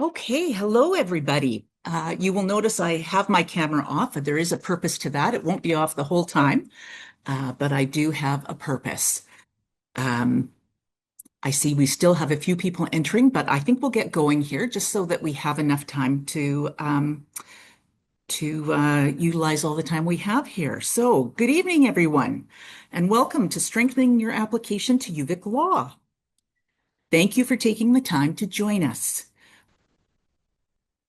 Okay, hello everybody. You will notice I have my camera off. There is a purpose to that. It won't be off the whole time, but I do have a purpose. Um, I see we still have a few people entering, but I think we'll get going here just so that we have enough time to utilize all the time we have here. So, good evening, everyone, and welcome to Strengthening Your Application to UVic Law. Thank you for taking the time to join us.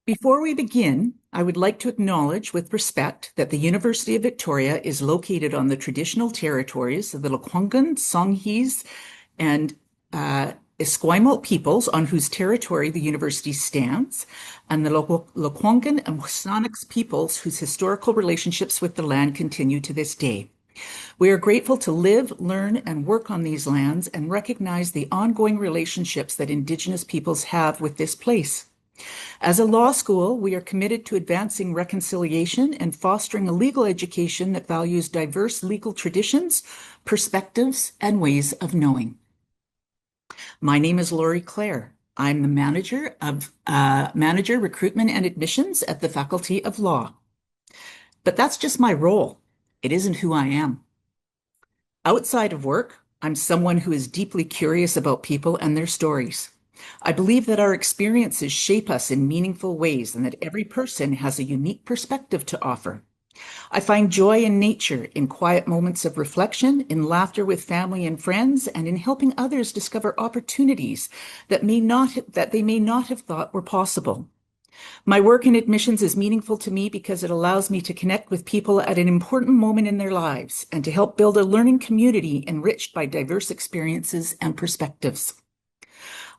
Before we begin, I would like to acknowledge with respect that the University of Victoria is located on the traditional territories of the Lekwungen, Songhees, and Esquimalt peoples on whose territory the university stands, and the Lekwungen and Wasanix peoples whose historical relationships with the land continue to this day. We are grateful to live, learn, and work on these lands and recognize the ongoing relationships that Indigenous peoples have with this place. As a law school, we are committed to advancing reconciliation and fostering a legal education that values diverse legal traditions, perspectives, and ways of knowing. My name is Lori Clare. I'm the manager recruitment and admissions at the Faculty of Law. But that's just my role. It isn't who I am. Outside of work, I'm someone who is deeply curious about people and their stories. I believe that our experiences shape us in meaningful ways and that every person has a unique perspective to offer. I find joy in nature, in quiet moments of reflection, in laughter with family and friends, and in helping others discover opportunities that they may not have thought were possible. My work in admissions is meaningful to me because it allows me to connect with people at an important moment in their lives and to help build a learning community enriched by diverse experiences and perspectives.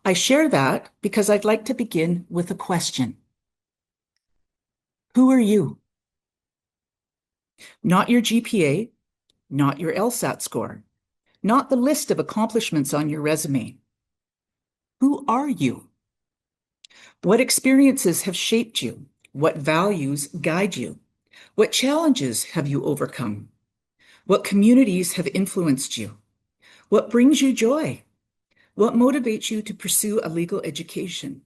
I share that because I'd like to begin with a question. Who are you? Not your GPA, not your LSAT score, not the list of accomplishments on your resume. Who are you? What experiences have shaped you? What values guide you? What challenges have you overcome? What communities have influenced you? What brings you joy? What motivates you to pursue a legal education?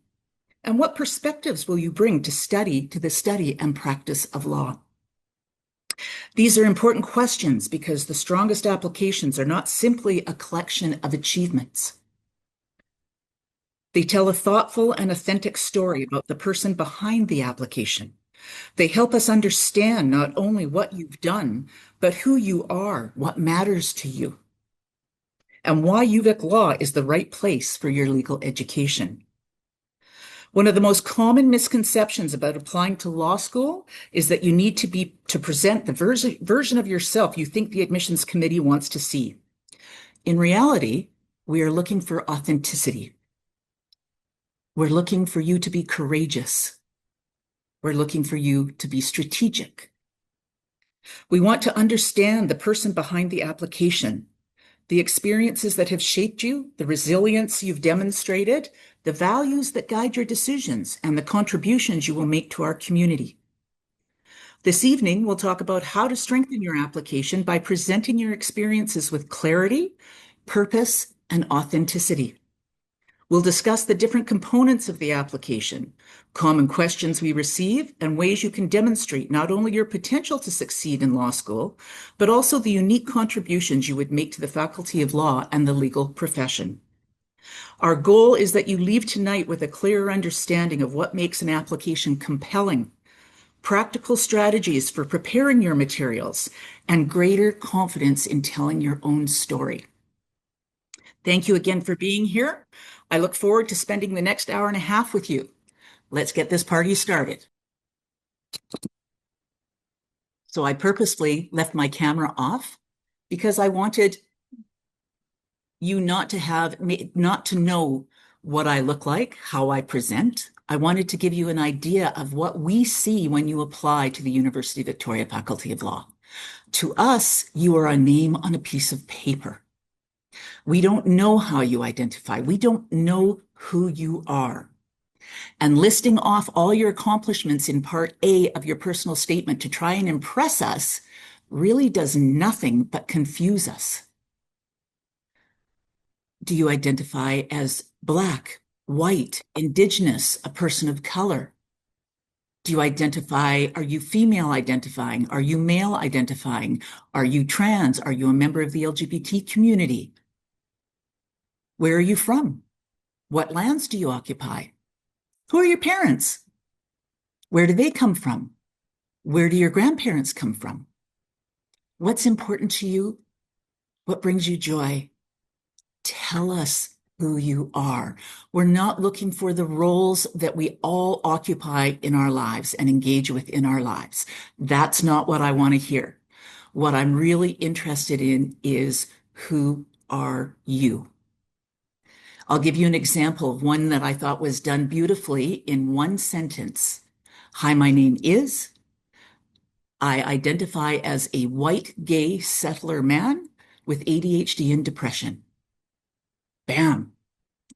And what perspectives will you bring to the study and practice of law? These are important questions because the strongest applications are not simply a collection of achievements. They tell a thoughtful and authentic story about the person behind the application. They help us understand not only what you've done, but who you are, what matters to you, and why UVic Law is the right place for your legal education. One of the most common misconceptions about applying to law school is that you need to present the version of yourself you think the admissions committee wants to see. In reality, we are looking for authenticity. We're looking for you to be courageous. We're looking for you to be strategic. We want to understand the person behind the application, the experiences that have shaped you, the resilience you've demonstrated, the values that guide your decisions, and the contributions you will make to our community. This evening, we'll talk about how to strengthen your application by presenting your experiences with clarity, purpose, and authenticity. We'll discuss the different components of the application, common questions we receive, and ways you can demonstrate not only your potential to succeed in law school, but also the unique contributions you would make to the Faculty of Law and the legal profession. Our goal is that you leave tonight with a clearer understanding of what makes an application compelling, practical strategies for preparing your materials, and greater confidence in telling your own story. Thank you again for being here. I look forward to spending the next hour and a half with you. Let's get this party started. So I purposefully left my camera off because I wanted you not to know what I look like, how I present. I wanted to give you an idea of what we see when you apply to the University of Victoria Faculty of Law. To us, you are a name on a piece of paper. We don't know how you identify. We don't know who you are. And listing off all your accomplishments in Part A of your personal statement to try and impress us really does nothing but confuse us. Do you identify as Black, white, indigenous, a person of color? Do you identify, are you female identifying? Are you male identifying? Are you trans? Are you a member of the LGBT community? Where are you from? What lands do you occupy? Who are your parents? Where do they come from? Where do your grandparents come from? What's important to you? What brings you joy? Tell us who you are. We're not looking for the roles that we all occupy in our lives and engage with in our lives. That's not what I want to hear. What I'm really interested in is who are you? I'll give you an example of one that I thought was done beautifully in one sentence. Hi, my name is. I identify as a white gay settler man with ADHD and depression. Bam.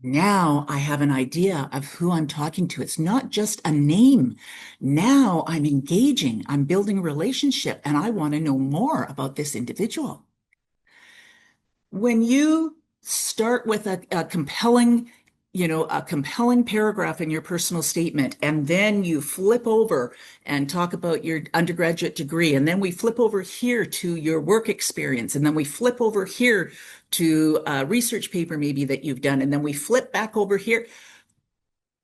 Now I have an idea of who I'm talking to. It's not just a name. Now I'm engaging, I'm building a relationship, and I want to know more about this individual. When you start with a compelling, a compelling paragraph in your personal statement, and then you flip over and talk about your undergraduate degree, and then we flip over here to your work experience, and then we flip over here to a research paper maybe that you've done, and then we flip back over here,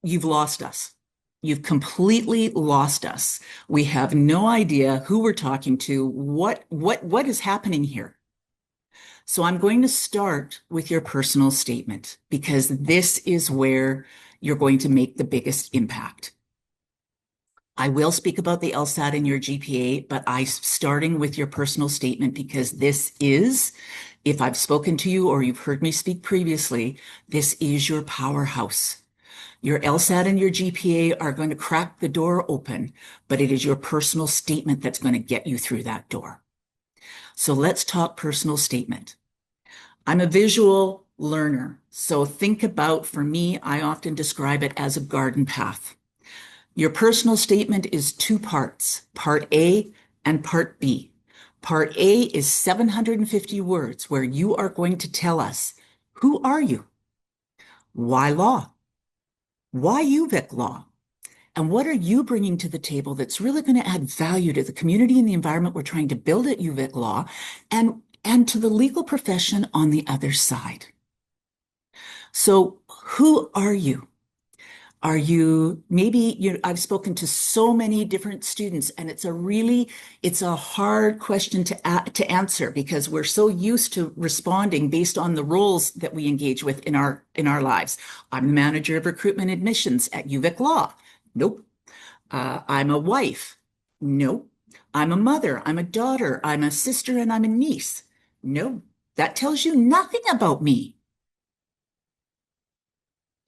you've lost us. You've completely lost us. We have no idea who we're talking to, what is happening here. So I'm going to start with your personal statement because this is where you're going to make the biggest impact. I will speak about the LSAT and your GPA, but I'm starting with your personal statement because this is, if I've spoken to you or you've heard me speak previously, this is your powerhouse. Your LSAT and your GPA are going to crack the door open, but it is your personal statement that's going to get you through that door. So let's talk personal statement. I'm a visual learner. So think about, for me, I often describe it as a garden path. Your personal statement is two parts, part A and part B. Part A is 750 words where you are going to tell us, who are you? Why law? Why UVic law? And what are you bringing to the table that's really going to add value to the community and the environment we're trying to build at UVic Law and to the legal profession on the other side? So who are you? Are you maybe I've spoken to so many different students, and it's a hard question to answer because we're so used to responding based on the roles that we engage with in our lives. I'm the manager of recruitment admissions at UVic Law. Nope. I'm a wife. Nope. I'm a mother. I'm a daughter. I'm a sister, and I'm a niece. No, that tells you nothing about me.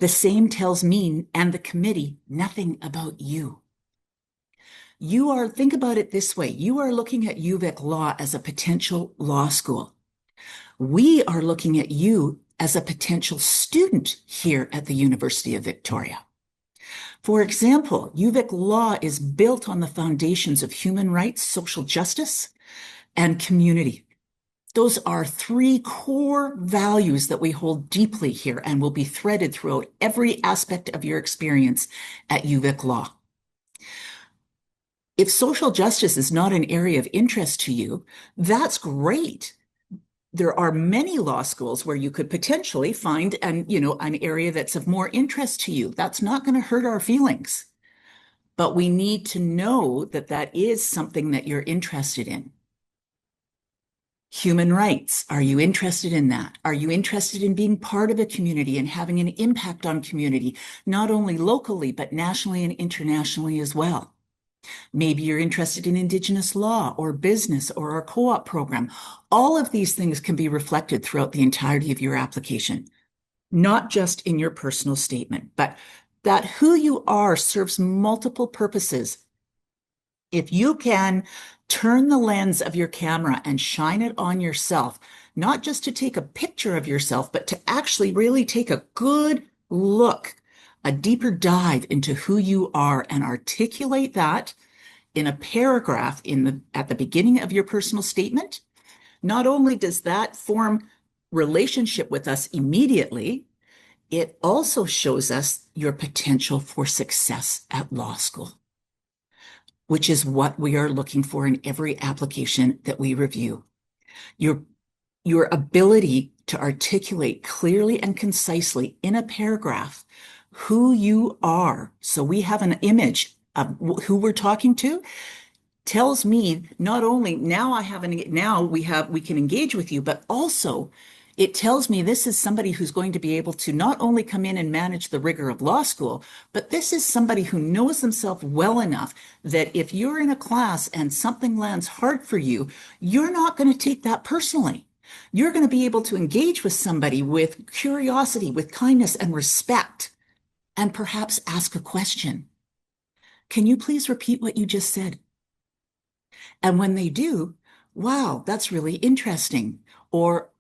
The same tells me and the committee nothing about you. Think about it this way. You are looking at UVic Law as a potential law school. We are looking at you as a potential student here at the University of Victoria. For example, UVic Law is built on the foundations of human rights, social justice, and community. Those are three core values that we hold deeply here and will be threaded throughout every aspect of your experience at UVic Law. If social justice is not an area of interest to you, that's great. There are many law schools where you could potentially find an area that's of more interest to you. That's not going to hurt our feelings. But we need to know that that is something that you're interested in. Human rights. Are you interested in that? Are you interested in being part of a community and having an impact on community, not only locally, but nationally and internationally as well? Maybe you're interested in Indigenous law or business or our co-op program. All of these things can be reflected throughout the entirety of your application, not just in your personal statement, but that who you are serves multiple purposes. If you can turn the lens of your camera and shine it on yourself, not just to take a picture of yourself, but to actually really take a good look, a deeper dive into who you are and articulate that in a paragraph at the beginning of your personal statement, not only does that form relationship with us immediately, It also shows us your potential for success at law school, which is what we are looking for in every application that we review. Your, your ability to articulate clearly and concisely in a paragraph who you are. So we have an image of who we're talking to, tells me not only now we can engage with you, but also it tells me this is somebody who's going to be able to not only come in and manage the rigor of law school, but this is somebody who knows themselves well enough that if you're in a class and something lands hard for you, you're not going to take that personally. You're going to be able to engage with somebody with curiosity, with kindness and respect, and perhaps ask a question. Can you please repeat what you just said? And when they do, wow, that's really interesting. Or,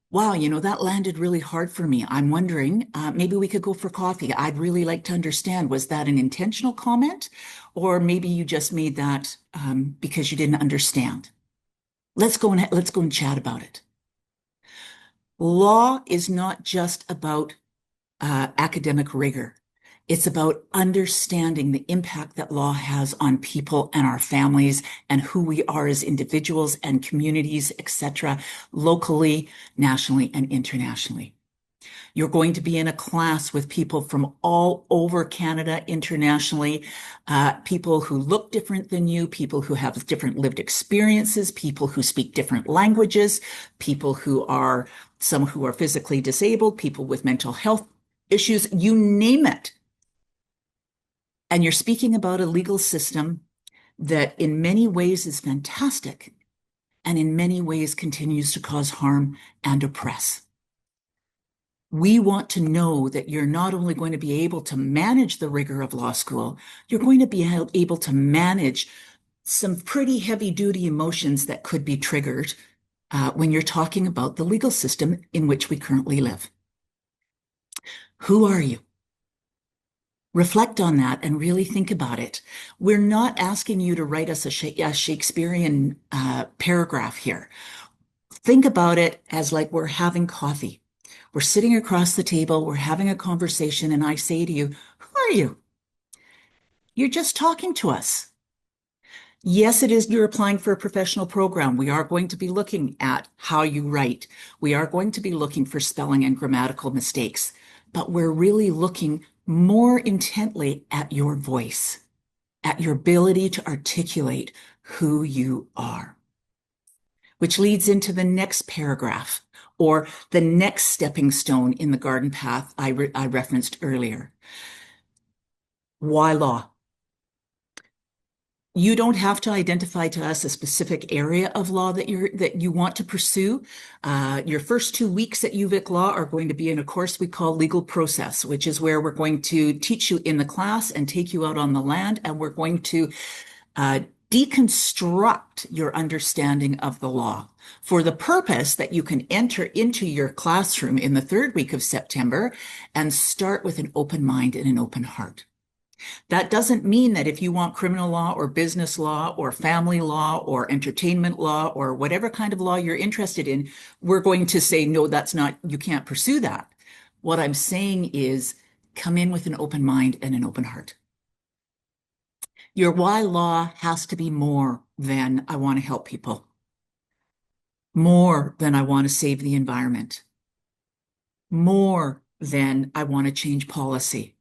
wow, that landed really hard for me. I'm wondering, maybe we could go for coffee. I'd really like to understand, was that an intentional comment? Or maybe you just made that because you didn't understand. Let's go and chat about it. Law is not just about academic rigor. It's about understanding the impact that law has on people and our families and who we are as individuals and communities, etc., locally, nationally, and internationally. You're going to be in a class with people from all over Canada, internationally, people who look different than you, people who have different lived experiences, people who speak different languages, some who are physically disabled, people with mental health issues, you name it. And you're speaking about a legal system that in many ways is fantastic and in many ways continues to cause harm and oppress. We want to know that you're not only going to be able to manage the rigor of law school, you're going to be able to manage some pretty heavy duty emotions that could be triggered when you're talking about the legal system in which we currently live. Who are you? Reflect on that and really think about it. We're not asking you to write us a Shakespearean paragraph here. Think about it as like we're having coffee. We're sitting across the table, we're having a conversation, and I say to you, who are you? You're just talking to us. Yes, it is. You're applying for a professional program. We are going to be looking at how you write. We are going to be looking for spelling and grammatical mistakes, but we're really looking more intently at your voice, at your ability to articulate who you are, which leads into the next paragraph or the next stepping stone in the garden path I referenced earlier. Why law? You don't have to identify to us a specific area of law that you want to pursue. Your first 2 weeks at UVic Law are going to be in a course we call Legal Process, which is where we're going to teach you in the class and take you out on the land, and we're going to deconstruct your understanding of the law for the purpose that you can enter into your classroom in the 3rd week of September and start with an open mind and an open heart. That doesn't mean that if you want criminal law or business law or family law or entertainment law or whatever kind of law you're interested in, we're going to say, no, you can't pursue that. What I'm saying is come in with an open mind and an open heart. Your why law has to be more than I want to help people, more than I want to save the environment, more than I want to change policy.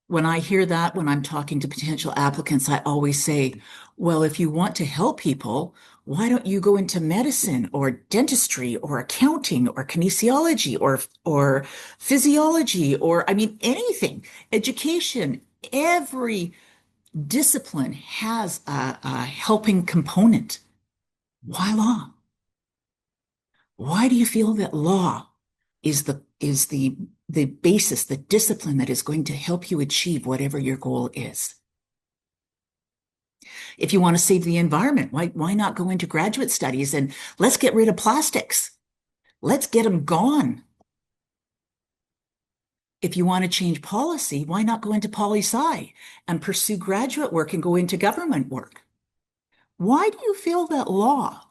When I hear that, when I'm talking to potential applicants, I always say, well, if you want to help people, why don't you go into medicine or dentistry or accounting or kinesiology or physiology or, anything, education. Every discipline has a helping component. Why law? Why do you feel that law is the basis, the discipline that is going to help you achieve whatever your goal is? If you want to save the environment, why not go into graduate studies and let's get rid of plastics? Let's get them gone. If you want to change policy, why not go into poli-sci and pursue graduate work and go into government work? Why do you feel that law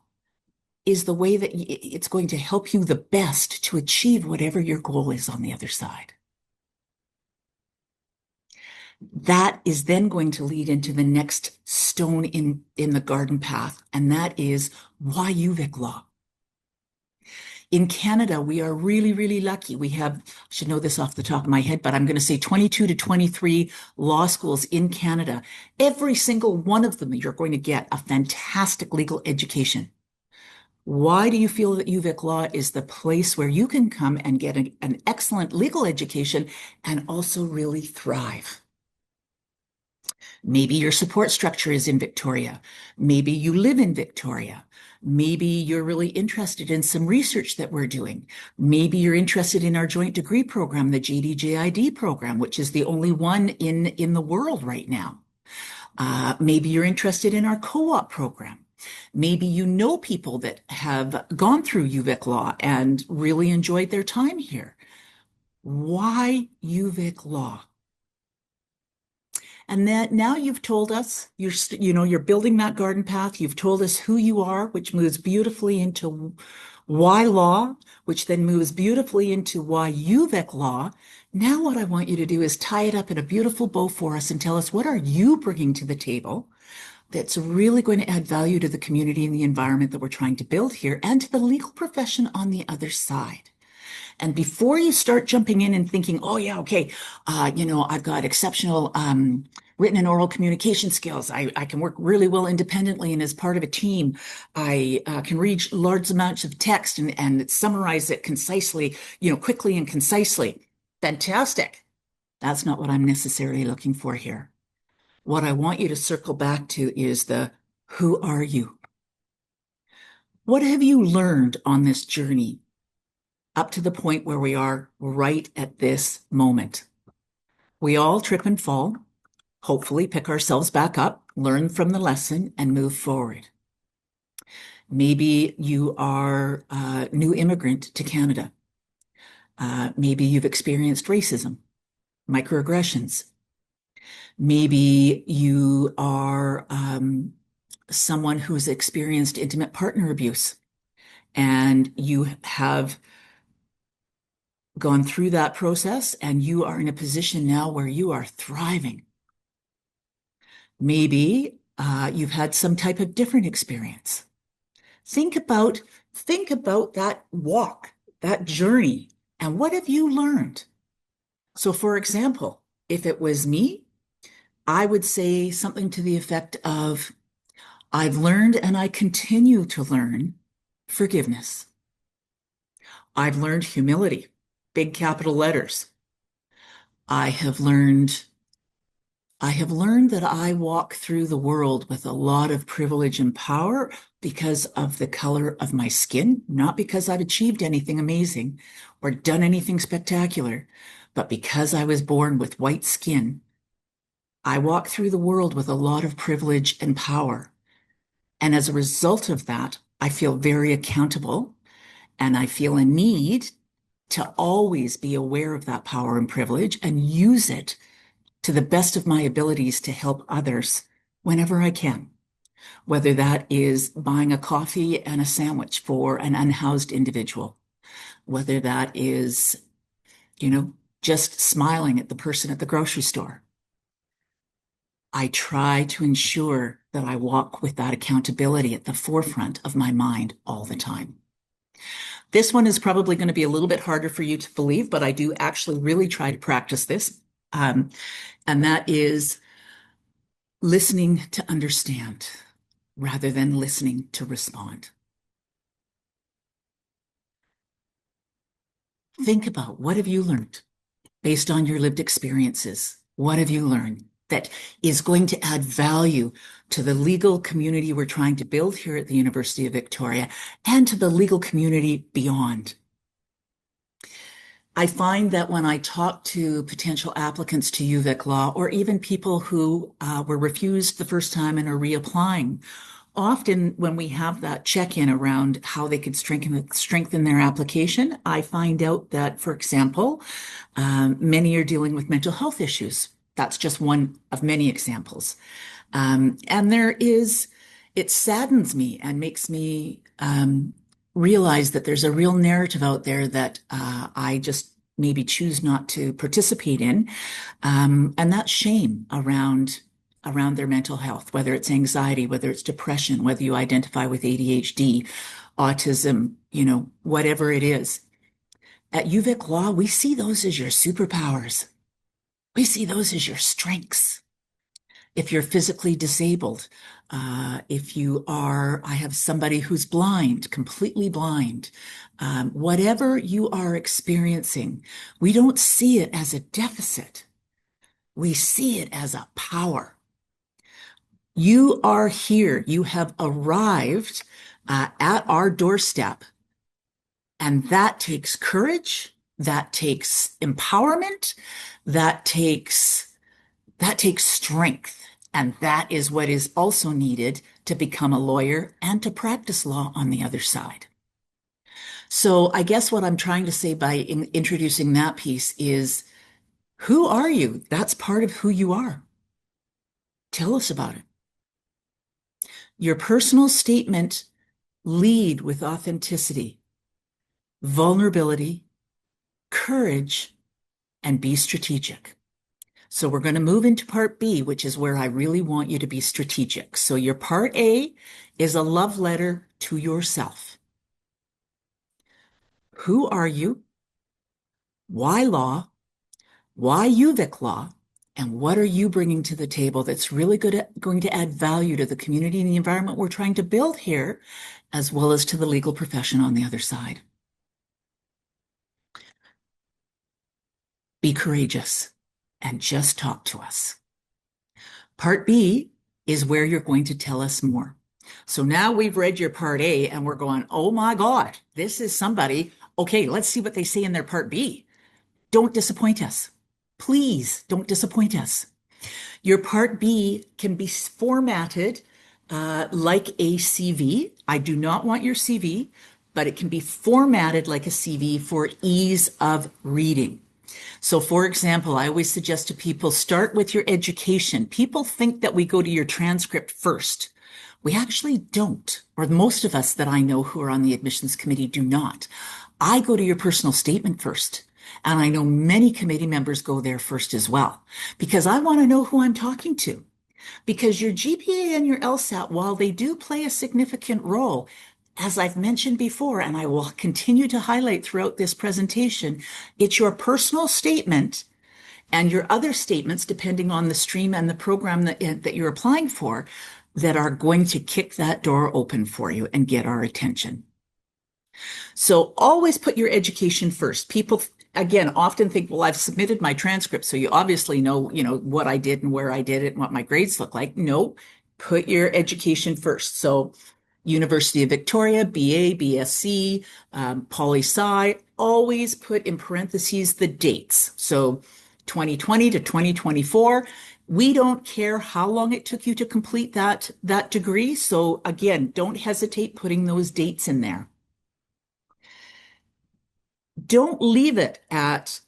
is the way that it's going to help you the best to achieve whatever your goal is on the other side. That is then going to lead into the next stone in the garden path, and that is why UVic law. In Canada, we are really, really lucky. We have, I should know this off the top of my head, but I'm going to say 22 to 23 law schools in Canada. Every single one of them, you're going to get a fantastic legal education. Why do you feel that UVic Law is the place where you can come and get an excellent legal education and also really thrive? Maybe your support structure is in Victoria. Maybe you live in Victoria. Maybe you're really interested in some research that we're doing. Maybe you're interested in our joint degree program, the JDJID program, which is the only one in the world right now. Maybe you're interested in our co-op program. Maybe you know people that have gone through UVic Law and really enjoyed their time here. Why UVic Law? And that now you've told us you're building that garden path. You've told us who you are, which moves beautifully into why law, which then moves beautifully into why UVic law. Now what I want you to do is tie it up in a beautiful bow for us and tell us, what are you bringing to the table that's really going to add value to the community and the environment that we're trying to build here, and to the legal profession on the other side. And before you start jumping in and thinking, oh yeah, okay, I've got exceptional written and oral communication skills. I can work really well independently and as part of a team. I can read large amounts of text and summarize it concisely, quickly and concisely. Fantastic. That's not what I'm necessarily looking for here. What I want you to circle back to is who are you? What have you learned on this journey up to the point where we are right at this moment? We all trip and fall, hopefully pick ourselves back up, learn from the lesson, and move forward. Maybe you are a new immigrant to Canada. Maybe you've experienced racism, microaggressions. Maybe you are someone who's experienced intimate partner abuse, and you have gone through that process and you are in a position now where you are thriving. Maybe you've had some type of different experience. Think about that walk, that journey, and what have you learned? So, for example, if it was me, I would say something to the effect of, I've learned and I continue to learn forgiveness. I've learned humility, big capital letters. I have learned that I walk through the world with a lot of privilege and power because of the color of my skin, not because I've achieved anything amazing or done anything spectacular, but because I was born with white skin. I walk through the world with a lot of privilege and power. And as a result of that, I feel very accountable, and I feel a need to always be aware of that power and privilege and use it to the best of my abilities to help others whenever I can, whether that is buying a coffee and a sandwich for an unhoused individual, whether that is, just smiling at the person at the grocery store. I try to ensure that I walk with that accountability at the forefront of my mind all the time. This one is probably going to be a little bit harder for you to believe, but I do actually really try to practice this. And that is listening to understand rather than listening to respond. Think about, what have you learned based on your lived experiences? What have you learned that is going to add value to the legal community we're trying to build here at the University of Victoria and to the legal community beyond? I find that when I talk to potential applicants to UVic Law, or even people who were refused the first time and are reapplying, often when we have that check-in around how they could strengthen their application, I find out that, for example, many are dealing with mental health issues. That's just one of many examples. And there is It saddens me and makes me realize that there's a real narrative out there that I just maybe choose not to participate in, and that's shame around their mental health, whether it's anxiety, whether it's depression, whether you identify with ADHD, autism, whatever it is. At UVic Law, we see those as your superpowers. We see those as your strengths. If you're physically disabled, if you are, I have somebody who's blind, completely blind, whatever you are experiencing, we don't see it as a deficit. We see it as a power. You are here. You have arrived at our doorstep, and that takes courage. That takes empowerment. That takes strength. And that is what is also needed to become a lawyer and to practice law on the other side. So I guess what I'm trying to say by introducing that piece is, who are you? That's part of who you are. Tell us about it. Your personal statement, lead with authenticity, vulnerability, courage, and be strategic. So we're going to move into part B, which is where I really want you to be strategic. So your part A is a love letter to yourself. Who are you? Why law? Why UVic law? And what are you bringing to the table that's really going to add value to the community and the environment we're trying to build here, as well as to the legal profession on the other side? Be courageous and just talk to us. Part B is where you're going to tell us more. So now we've read your part A and we're going, oh my God, this is somebody. Okay, let's see what they say in their part B. Don't disappoint us. Please don't disappoint us. Your part B can be formatted like a CV. I do not want your CV, but it can be formatted like a CV for ease of reading. So, for example, I always suggest to people, start with your education. People think that we go to your transcript first. We actually don't, or most of us that I know who are on the admissions committee do not. I go to your personal statement first. And I know many committee members go there first as well, because I want to know who I'm talking to. Because your GPA and your LSAT, while they do play a significant role, as I've mentioned before, and I will continue to highlight throughout this presentation, it's your personal statement and your other statements, depending on the stream and the program that you're applying for, that are going to kick that door open for you and get our attention. So always put your education first. People, again, often think, well, I've submitted my transcript, so you obviously know, what I did and where I did it and what my grades look like. No, put your education first. So University of Victoria, BA, BSc, poli-sci, always put in parentheses the dates. So 2020 to 2024. We don't care how long it took you to complete that degree. So again, don't hesitate putting those dates in there. Don't leave it at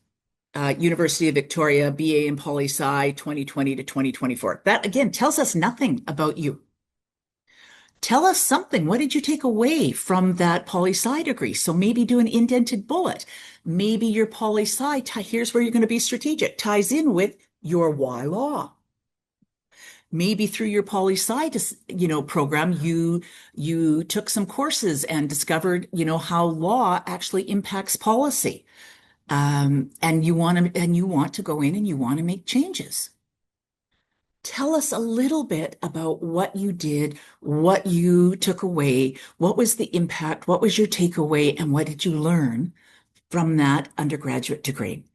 University of Victoria, BA in Poli-Sci, 2020 to 2024. That, again, tells us nothing about you. Tell us something. What did you take away from that poli-sci degree? So maybe do an indented bullet. Maybe your poli-sci, here's where you're going to be strategic, ties in with your why law. Maybe through your poli-sci, program, you took some courses and discovered, how law actually impacts policy. And you want to go in and you want to make changes. Tell us a little bit about what you did, what you took away, what was the impact, what was your takeaway, and what did you learn from that undergraduate degree?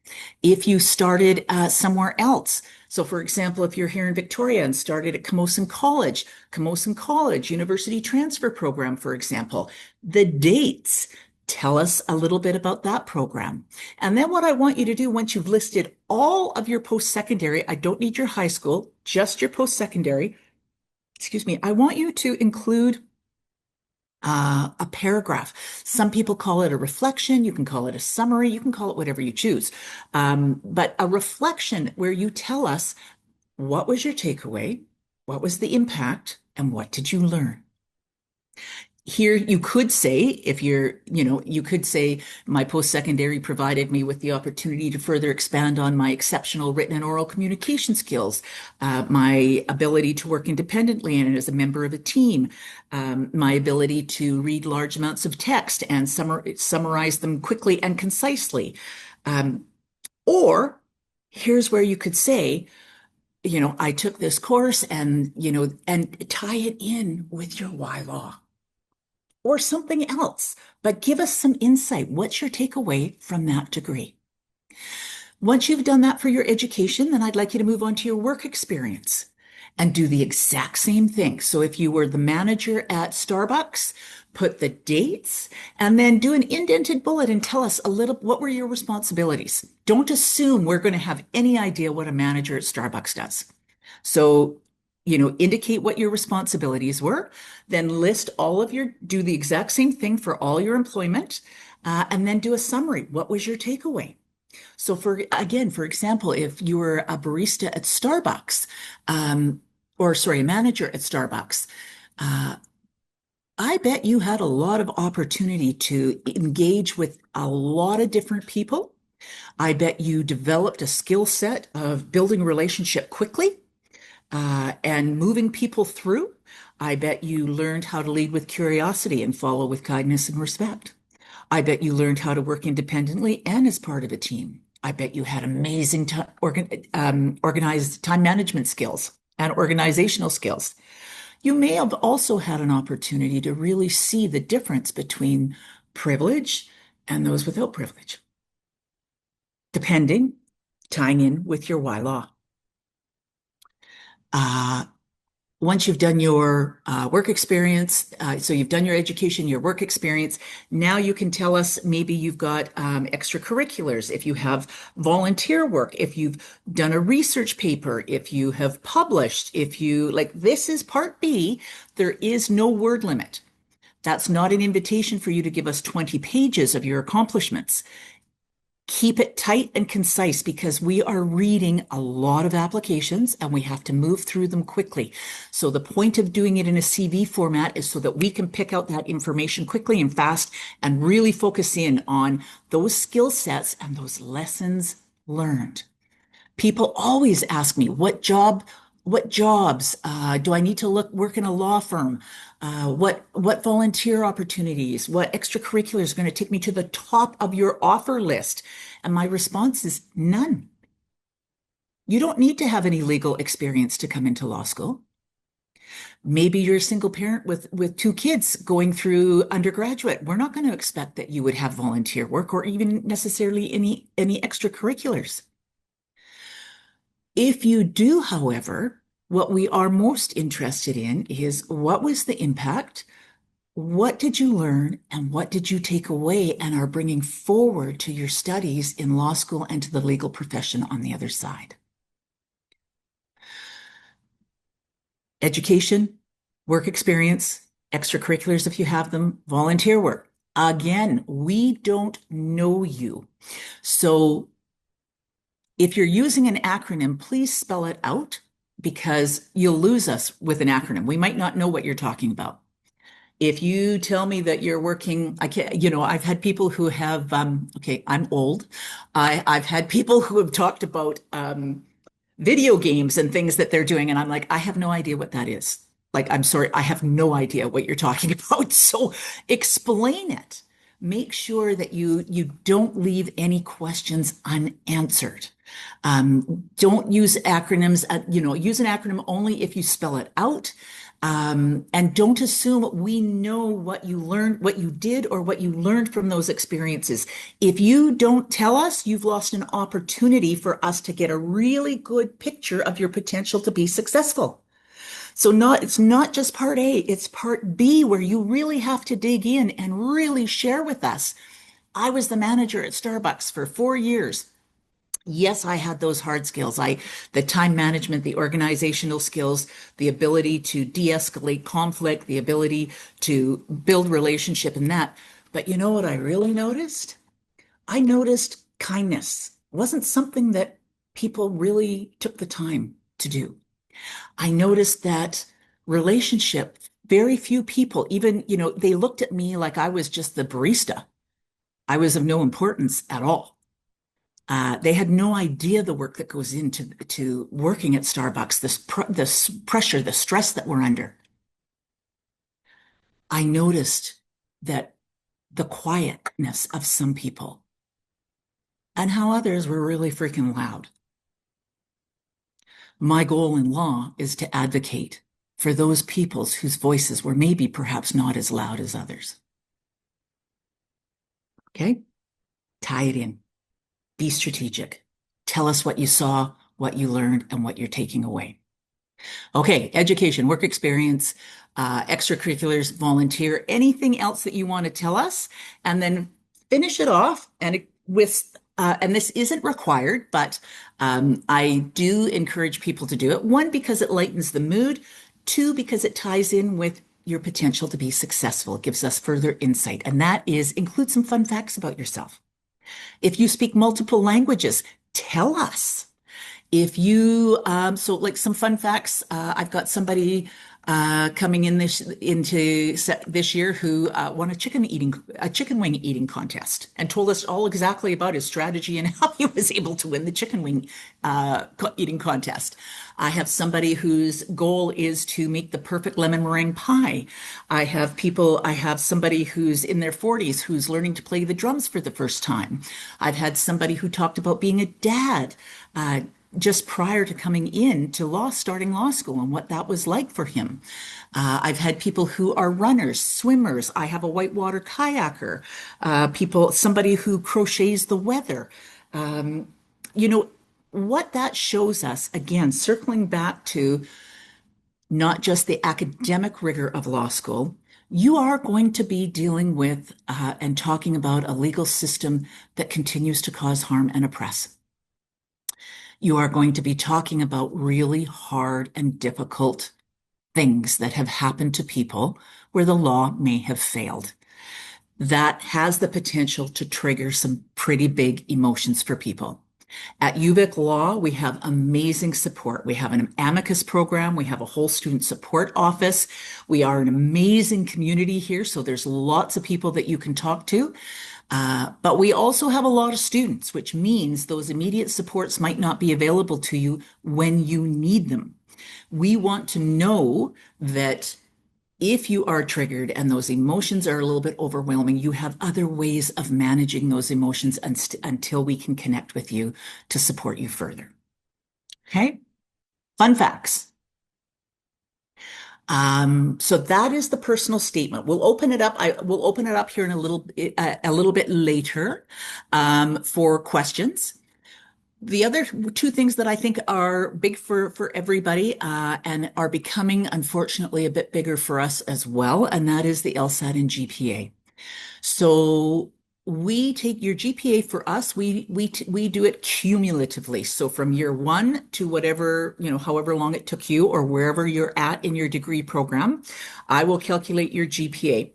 If you started somewhere else, so for example, if you're here in Victoria and started at Camosun College, University Transfer Program, for example, the dates. Tell us a little bit about that program. And then what I want you to do once you've listed all of your post-secondary, I don't need your high school, just your post-secondary, I want you to include a paragraph. Some people call it a reflection. You can call it a summary. You can call it whatever you choose. But a reflection where you tell us what was your takeaway, what was the impact, and what did you learn? Here you could say, if you could say my post-secondary provided me with the opportunity to further expand on my exceptional written and oral communication skills, my ability to work independently and as a member of a team, my ability to read large amounts of text and summarize them quickly and concisely. Um, or here's where you could say, I took this course and tie it in with your why law or something else, but give us some insight. What's your takeaway from that degree? Once you've done that for your education, then I'd like you to move on to your work experience and do the exact same thing. So if you were the manager at Starbucks, put the dates and then do an indented bullet and tell us a little, what were your responsibilities? Don't assume we're going to have any idea what a manager at Starbucks does. So, indicate what your responsibilities were, then do the exact same thing for all your employment, and then do a summary. What was your takeaway? So for example, if you were a barista at Starbucks, or sorry, a manager at Starbucks, uh, I bet you had a lot of opportunity to engage with a lot of different people. I bet you developed a skill set of building a relationship quickly and moving people through. I bet you learned how to lead with curiosity and follow with kindness and respect. I bet you learned how to work independently and as part of a team. I bet you had amazing organized time management skills and organizational skills. You may have also had an opportunity to really see the difference between privilege and those without privilege, depending, tying in with your why law. Uh, Once you've done your work experience, so you've done your education, your work experience, now you can tell us maybe you've got extracurriculars, if you have volunteer work, if you've done a research paper, if you have published, this is part B, there is no word limit. That's not an invitation for you to give us 20 pages of your accomplishments. Keep it tight and concise because we are reading a lot of applications and we have to move through them quickly. So the point of doing it in a CV format is so that we can pick out that information quickly and fast and really focus in on those skill sets and those lessons learned. People always ask me, what jobs do I need to work in a law firm? What volunteer opportunities, what extracurriculars are going to take me to the top of your offer list? And my response is none. You don't need to have any legal experience to come into law school. Maybe you're a single parent with two kids going through undergraduate. We're not going to expect that you would have volunteer work or even necessarily any extracurriculars. If you do, however, what we are most interested in is what was the impact? What did you learn and what did you take away and are bringing forward to your studies in law school and to the legal profession on the other side? Education, work experience, extracurriculars if you have them, volunteer work. Again, we don't know you. So if you're using an acronym, please spell it out because you'll lose us with an acronym. We might not know what you're talking about. If you tell me that you're working, I can't, I've had people who have, okay, I'm old. I've had people who have talked about video games and things that they're doing. And I'm like, I have no idea what that is. Like, I'm sorry, I have no idea what you're talking about. So explain it. Make sure that you don't leave any questions unanswered. Don't use acronyms, use an acronym only if you spell it out. And don't assume we know what you learned, what you did, or what you learned from those experiences. If you don't tell us, you've lost an opportunity for us to get a really good picture of your potential to be successful. So it's not just part A, it's part B where you really have to dig in and really share with us. I was the manager at Starbucks for 4 years. Yes, I had those hard skills. The time management, the organizational skills, the ability to de-escalate conflict, the ability to build relationship and that. But you know what I really noticed? I noticed kindness wasn't something that people really took the time to do. I noticed that relationship. Very few people, even, they looked at me like I was just the barista. I was of no importance at all. They had no idea the work that goes into working at Starbucks, this pressure, the stress that we're under. I noticed that the quietness of some people and how others were really freaking loud. My goal in law is to advocate for those peoples whose voices were maybe perhaps not as loud as others. Okay? Tie it in. Be strategic. Tell us what you saw, what you learned, and what you're taking away. Okay, education, work experience, extracurriculars, volunteer, anything else that you want to tell us, and then finish it off and this isn't required, but I do encourage people to do it. One, because it lightens the mood. Two, because it ties in with your potential to be successful. It gives us further insight, and that is include some fun facts about yourself. If you speak multiple languages, tell us. If you, so like some fun facts, I've got somebody coming in this year who won a chicken wing eating contest and told us all exactly about his strategy and how he was able to win the chicken wing eating contest. I have somebody whose goal is to make the perfect lemon meringue pie. I have somebody who's in their 40s who's learning to play the drums for the first time. I've had somebody who talked about being a dad. Just prior to coming in to starting law school and what that was like for him. I've had people who are runners, swimmers. I have a whitewater kayaker, somebody who crochets the weather. You know, what that shows us, again, circling back to not just the academic rigor of law school, you are going to be dealing with and talking about a legal system that continues to cause harm and oppress. You are going to be talking about really hard and difficult things that have happened to people where the law may have failed. That has the potential to trigger some pretty big emotions for people. At UVic Law, we have amazing support. We have an amicus program. We have a whole student support office. We are an amazing community here, so there's lots of people that you can talk to. But we also have a lot of students, which means those immediate supports might not be available to you when you need them. We want to know that if you are triggered and those emotions are a little bit overwhelming, you have other ways of managing those emotions until we can connect with you to support you further. Okay? Fun facts. So that is the personal statement. We'll open it up. We'll open it up here in a little bit later for questions. The other two things that I think are big for everybody and are becoming, unfortunately, a bit bigger for us as well, and that is the LSAT and GPA. So we take your GPA for us, we do it cumulatively. So from year one to whatever, however long it took you or wherever you're at in your degree program, I will calculate your GPA.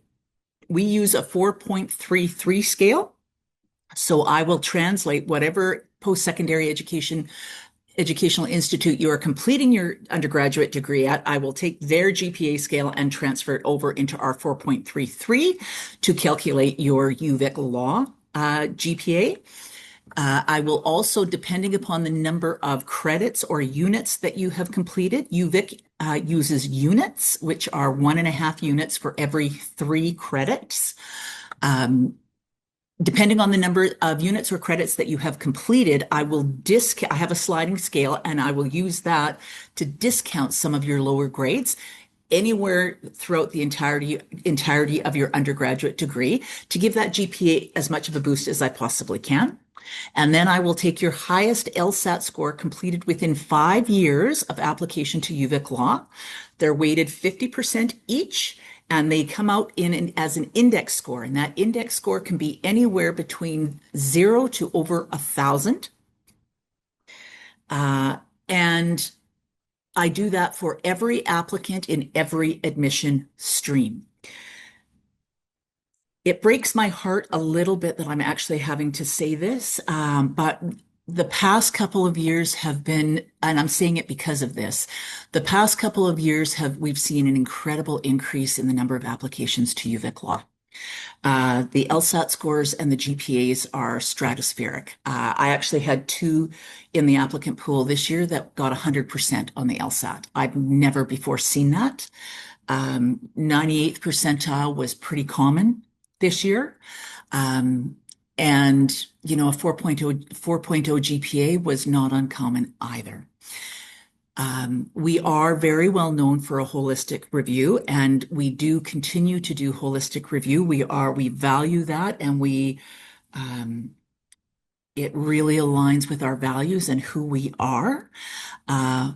We use a 4.33 scale. So I will translate whatever post-secondary educational institute you are completing your undergraduate degree at. I will take their GPA scale and transfer it over into our 4.33 to calculate your UVic Law GPA. I will also, depending upon the number of credits or units that you have completed, UVic uses units, which are 1.5 units for every 3 credits. Depending on the number of units or credits that you have completed, I have a sliding scale and I will use that to discount some of your lower grades anywhere throughout the entirety of your undergraduate degree to give that GPA as much of a boost as I possibly can. And then I will take your highest LSAT score completed within 5 years of application to UVic Law. They're weighted 50% each. And they come out as an index score. And that index score can be anywhere between 0 to over 1,000. And I do that for every applicant in every admission stream. It breaks my heart a little bit that I'm actually having to say this, but the past couple of years have been, and I'm saying it because of this, the past couple of years we've seen an incredible increase in the number of applications to UVic law. The LSAT scores and the GPAs are stratospheric. I actually had two in the applicant pool this year that got 100% on the LSAT. I've never before seen that. 98th percentile was pretty common this year. Um, and, a 4.0 GPA was not uncommon either. We are very well known for a holistic review, and we do continue to do holistic review. We value that, and it really aligns with our values and who we are. Uh,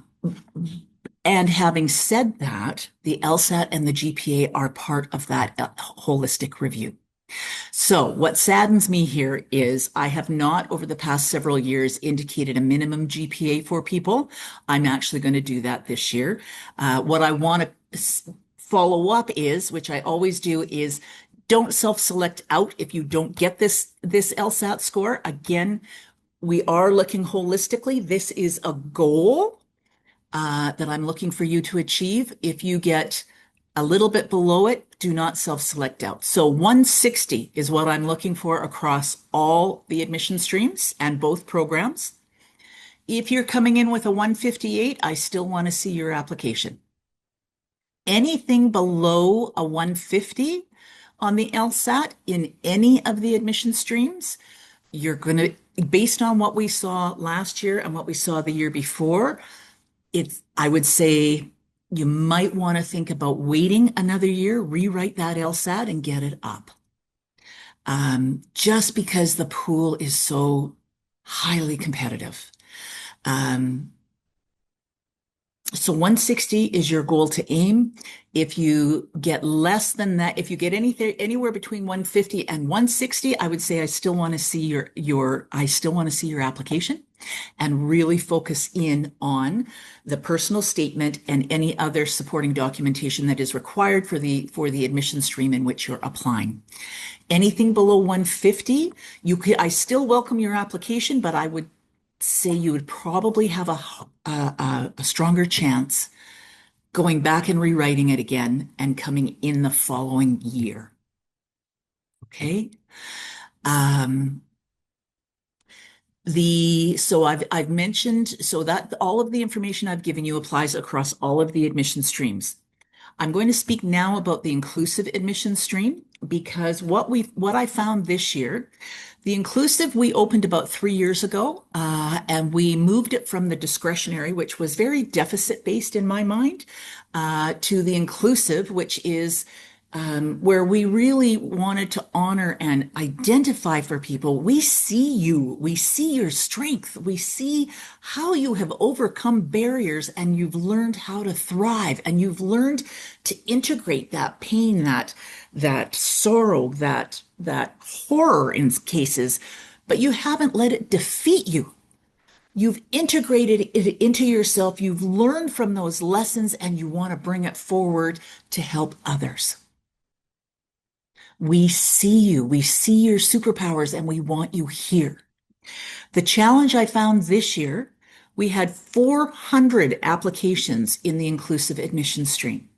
and having said that, the LSAT and the GPA are part of that holistic review. So what saddens me here is I have not, over the past several years, indicated a minimum GPA for people. I'm actually going to do that this year. What I want to follow up is, which I always do, is don't self-select out if you don't get this LSAT score. Again, we are looking holistically. This is a goal that I'm looking for you to achieve. If you get a little bit below it, do not self-select out. So 160 is what I'm looking for across all the admission streams and both programs. If you're coming in with a 158, I still want to see your application. Anything below a 150 on the LSAT in any of the admission streams, you're going to, based on what we saw last year and what we saw the year before, I would say you might want to think about waiting another year, rewrite that LSAT and get it up. Just because the pool is so highly competitive. So 160 is your goal to aim. If you get less than that, if you get anywhere between 150 and 160, I would say I still want to see your application and really focus in on the personal statement and any other supporting documentation that is required for the admission stream in which you're applying. Anything below 150, I still welcome your application, but I would say you would probably have a stronger chance going back and rewriting it again and coming in the following year. Okay. So I've mentioned so that all of the information I've given you applies across all of the admission streams. I'm going to speak now about the inclusive admission stream because what I found this year, the inclusive we opened about 3 years ago, and we moved it from the discretionary, which was very deficit based in my mind, to the inclusive, which is where we really wanted to honor and identify for people. We see you, we see your strength, we see how you have overcome barriers and you've learned how to thrive and you've learned to integrate that pain, that sorrow, that horror in cases, but you haven't let it defeat you. You've integrated it into yourself. You've learned from those lessons and you want to bring it forward to help others. We see you, we see your superpowers, and we want you here. The challenge I found this year, we had 400 applications in the inclusive admission stream.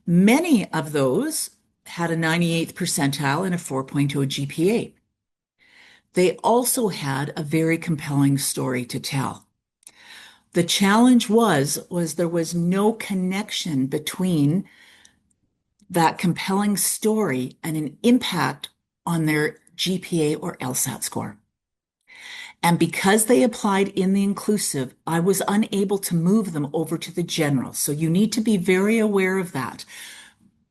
Many of those had a 98th percentile and a 4.0 GPA. They also had a very compelling story to tell. The challenge was there was no connection between that compelling story and an impact on their GPA or LSAT score. And because they applied in the inclusive, I was unable to move them over to the general. So you need to be very aware of that.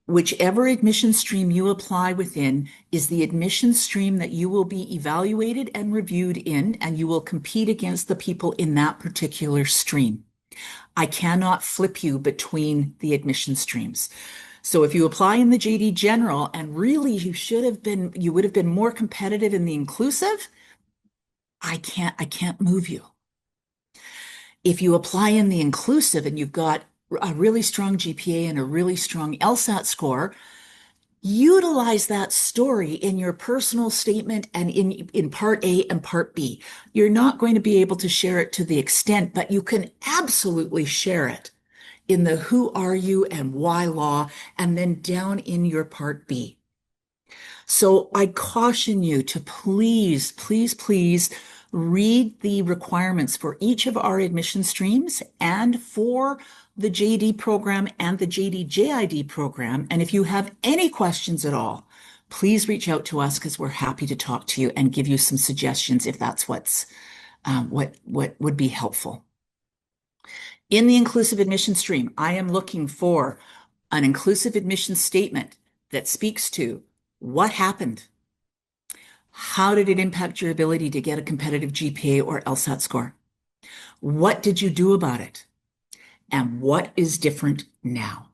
Whichever admission stream you apply within is the admission stream that you will be evaluated and reviewed in, and you will compete against the people in that particular stream. I cannot flip you between the admission streams. So if you apply in the JD General and really you would have been more competitive in the inclusive, I can't move you. If you apply in the inclusive and you've got a really strong GPA and a really strong LSAT score, Utilize that story in your personal statement and in part A and part B. You're not going to be able to share it to the extent, but you can absolutely share it in the who are you and why law, and then down in your part B. So I caution you to please, please, please read the requirements for each of our admission streams and for the JD program and the JD program. And if you have any questions at all, please reach out to us because we're happy to talk to you and give you some suggestions if that's what would be helpful. In the inclusive admission stream, I am looking for an inclusive admission statement that speaks to what happened. How did it impact your ability to get a competitive GPA or LSAT score? What did you do about it? And what is different now?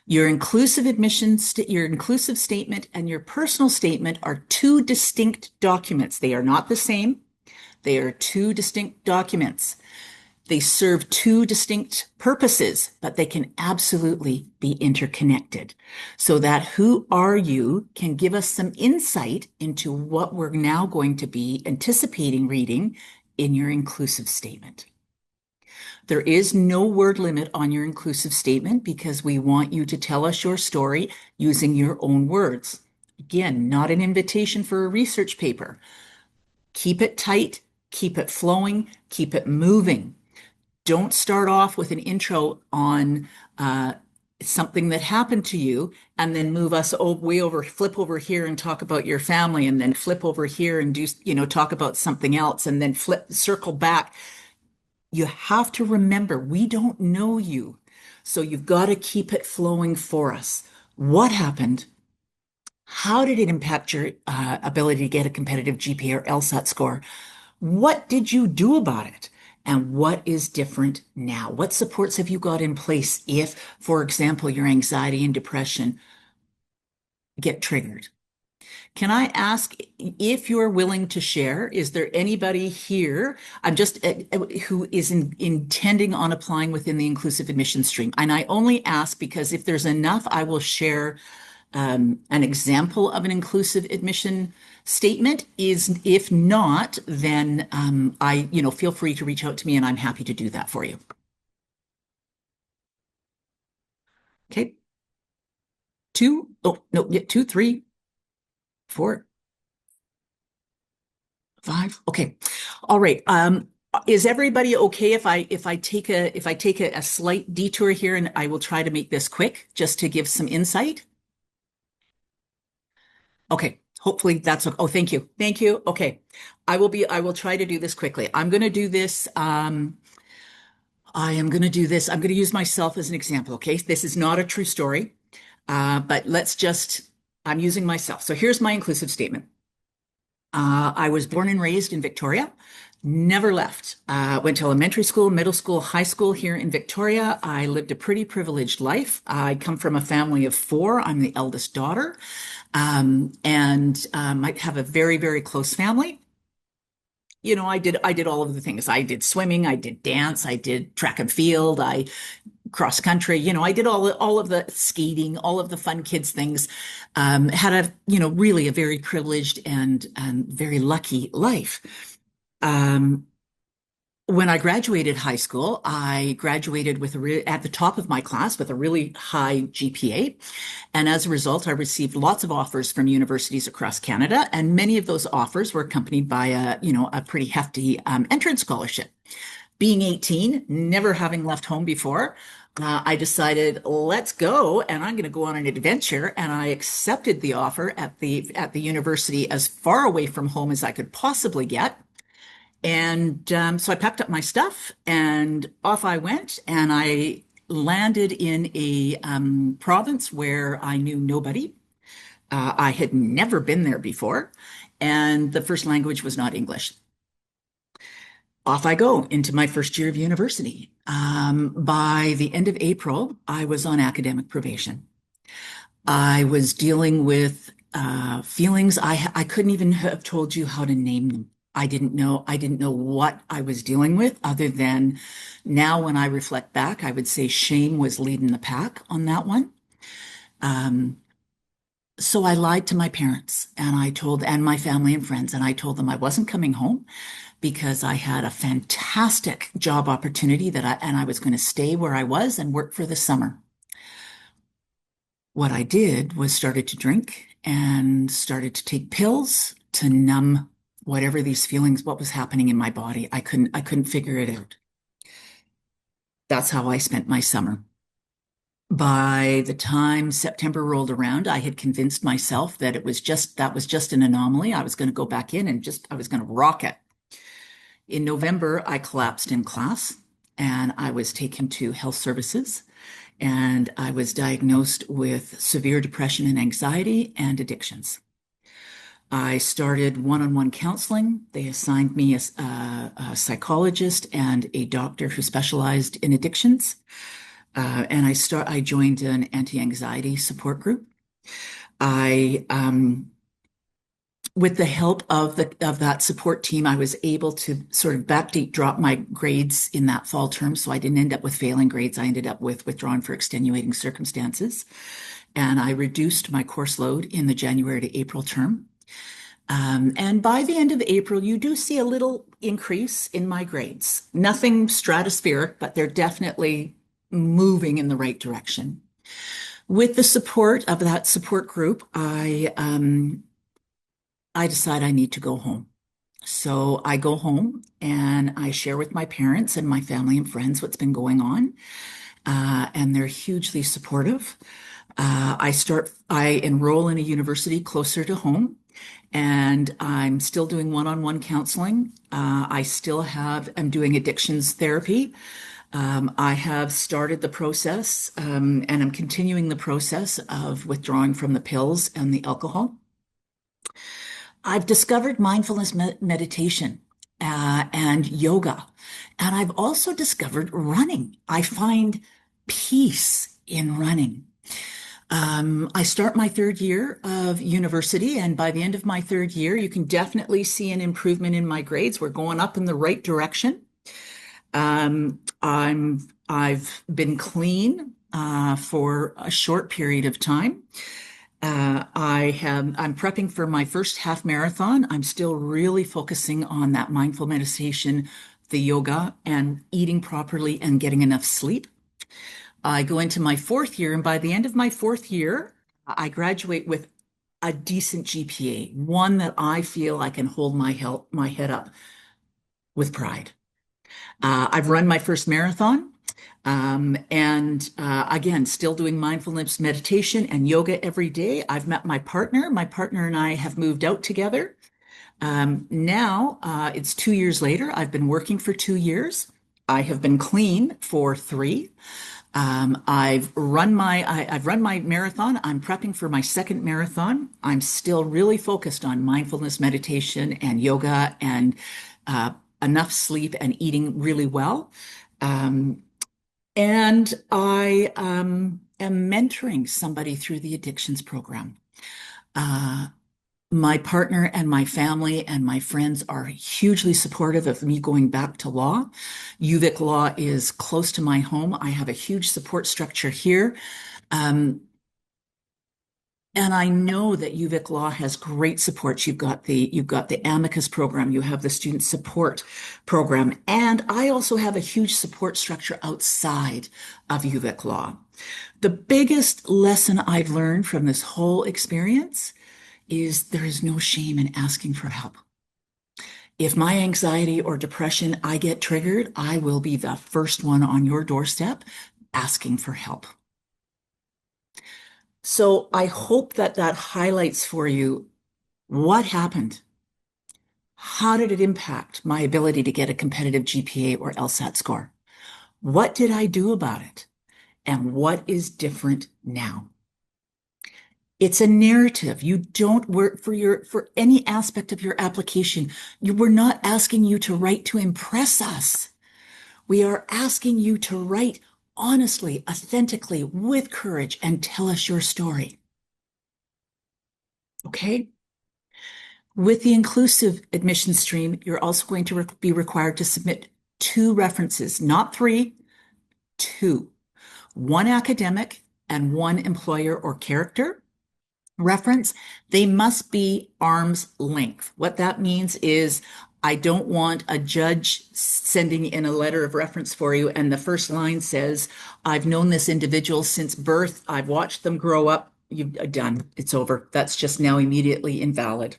Your inclusive your inclusive statement and your personal statement are two distinct documents. They are not the same. They are two distinct documents. They serve two distinct purposes, but they can absolutely be interconnected. So that who are you can give us some insight into what we're now going to be anticipating reading in your inclusive statement. There is no word limit on your inclusive statement because we want you to tell us your story using your own words. Again, not an invitation for a research paper. Keep it tight, keep it flowing, keep it moving. Don't start off with an intro on something that happened to you and then move us flip over here and talk about your family and then flip over here and talk about something else and then circle back. You have to remember, we don't know you. So you've got to keep it flowing for us. What happened? How did it impact your ability to get a competitive GPA or LSAT score? What did you do about it? And what is different now? What supports have you got in place if, for example, your anxiety and depression get triggered? Can I ask if you're willing to share? Is there anybody here? I'm just who is intending on applying within the inclusive admission stream. And I only ask because if there's enough, I will share an example of an inclusive admission statement. If not, then feel free to reach out to me and I'm happy to do that for you. Okay. Two, oh, no, yeah, 2, 3, 4, 5. Okay. All right. Is everybody okay if I take a slight detour here and I will try to make this quick just to give some insight? Okay. Hopefully that's okay. Oh, thank you. Thank you. Okay. I will try to do this quickly. I'm going to do this. I'm going to use myself as an example. Okay. This is not a true story. But I'm using myself. So here's my inclusive statement. I was born and raised in Victoria, never left. Went to elementary school, middle school, high school here in Victoria. I lived a pretty privileged life. I come from a family of 4. I'm the eldest daughter, and I have a very, very close family. I did all of the things. I did swimming, I did dance, I did track and field, I cross country. I did all of the skating, all of the fun kids things. Had really a very privileged and very lucky life. When I graduated high school, I graduated at the top of my class with a really high GPA. And as a result, I received lots of offers from universities across Canada. And many of those offers were accompanied by a pretty hefty entrance scholarship. Being 18, never having left home before, I decided, let's go, and I'm going to go on an adventure. And I accepted the offer at the university as far away from home as I could possibly get. And so I packed up my stuff and off I went. And I landed in a province where I knew nobody. I had never been there before, and the first language was not English. Off I go into my first year of university. By the end of April, I was on academic probation. I was dealing with feelings I couldn't even have told you how to name them. I didn't know what I was dealing with other than now when I reflect back, I would say shame was leading the pack on that one. Um, so I lied to my parents and my family and friends, and I told them I wasn't coming home because I had a fantastic job opportunity and I was going to stay where I was and work for the summer. What I did was started to drink and started to take pills to numb whatever these feelings, what was happening in my body. I couldn't figure it out. That's how I spent my summer. By the time September rolled around, I had convinced myself that that was just an anomaly. I was going to go back in and I was going to rock it. In November, I collapsed in class and I was taken to health services and I was diagnosed with severe depression and anxiety and addictions. I started one-on-one counseling. They assigned me a psychologist and a doctor who specialized in addictions. And I joined an anti-anxiety support group. I With the help of that support team, I was able to sort of backdate drop my grades in that fall term. So I didn't end up with failing grades. I ended up with withdrawn for extenuating circumstances. And I reduced my course load in the January to April term. And by the end of April, you do see a little increase in my grades. Nothing stratospheric, but they're definitely moving in the right direction. With the support of that support group, I decide I need to go home. So I go home and I share with my parents and my family and friends what's been going on. And they're hugely supportive. I enroll in a university closer to home and I'm still doing one-on-one counseling. I'm doing addictions therapy. I have started the process, and I'm continuing the process of withdrawing from the pills and the alcohol. I've discovered mindfulness meditation and yoga, and I've also discovered running. I find peace in running. I start my third year of university, and by the end of my third year, you can definitely see an improvement in my grades. We're going up in the right direction. I've been clean for a short period of time. I'm prepping for my first half marathon. I'm still really focusing on that mindful meditation, the yoga, and eating properly and getting enough sleep. I go into my fourth year, and by the end of my fourth year, I graduate with a decent GPA, one that I feel I can hold my head up with pride. I've run my first marathon. And again, still doing mindfulness meditation and yoga every day. I've met my partner. My partner and I have moved out together. Now it's 2 years later. I've been working for 2 years. I have been clean for three. I've run my marathon. I'm prepping for my second marathon. I'm still really focused on mindfulness meditation and yoga and enough sleep and eating really well. And I am mentoring somebody through the addictions program. Uh, my partner and my family and my friends are hugely supportive of me going back to law. UVic law is close to my home. I have a huge support structure here. Um, and I know that UVic Law has great support. You've got the Amicus program, you have the student support program, and I also have a huge support structure outside of UVic Law. The biggest lesson I've learned from this whole experience is there is no shame in asking for help. If my anxiety or depression, I get triggered, I will be the first one on your doorstep asking for help. So I hope that that highlights for you what happened. How did it impact my ability to get a competitive GPA or LSAT score? What did I do about it? And what is different now? It's a narrative. You don't work for any aspect of your application. We're not asking you to write to impress us. We are asking you to write honestly, authentically, with courage, and tell us your story. Okay? With the inclusive admission stream, you're also going to be required to submit 2 references, not 3, 2. One academic and one employer or character reference, they must be arm's length. What that means is I don't want a judge sending in a letter of reference for you, and the first line says, I've known this individual since birth. I've watched them grow up. You've done. It's over. That's just now immediately invalid.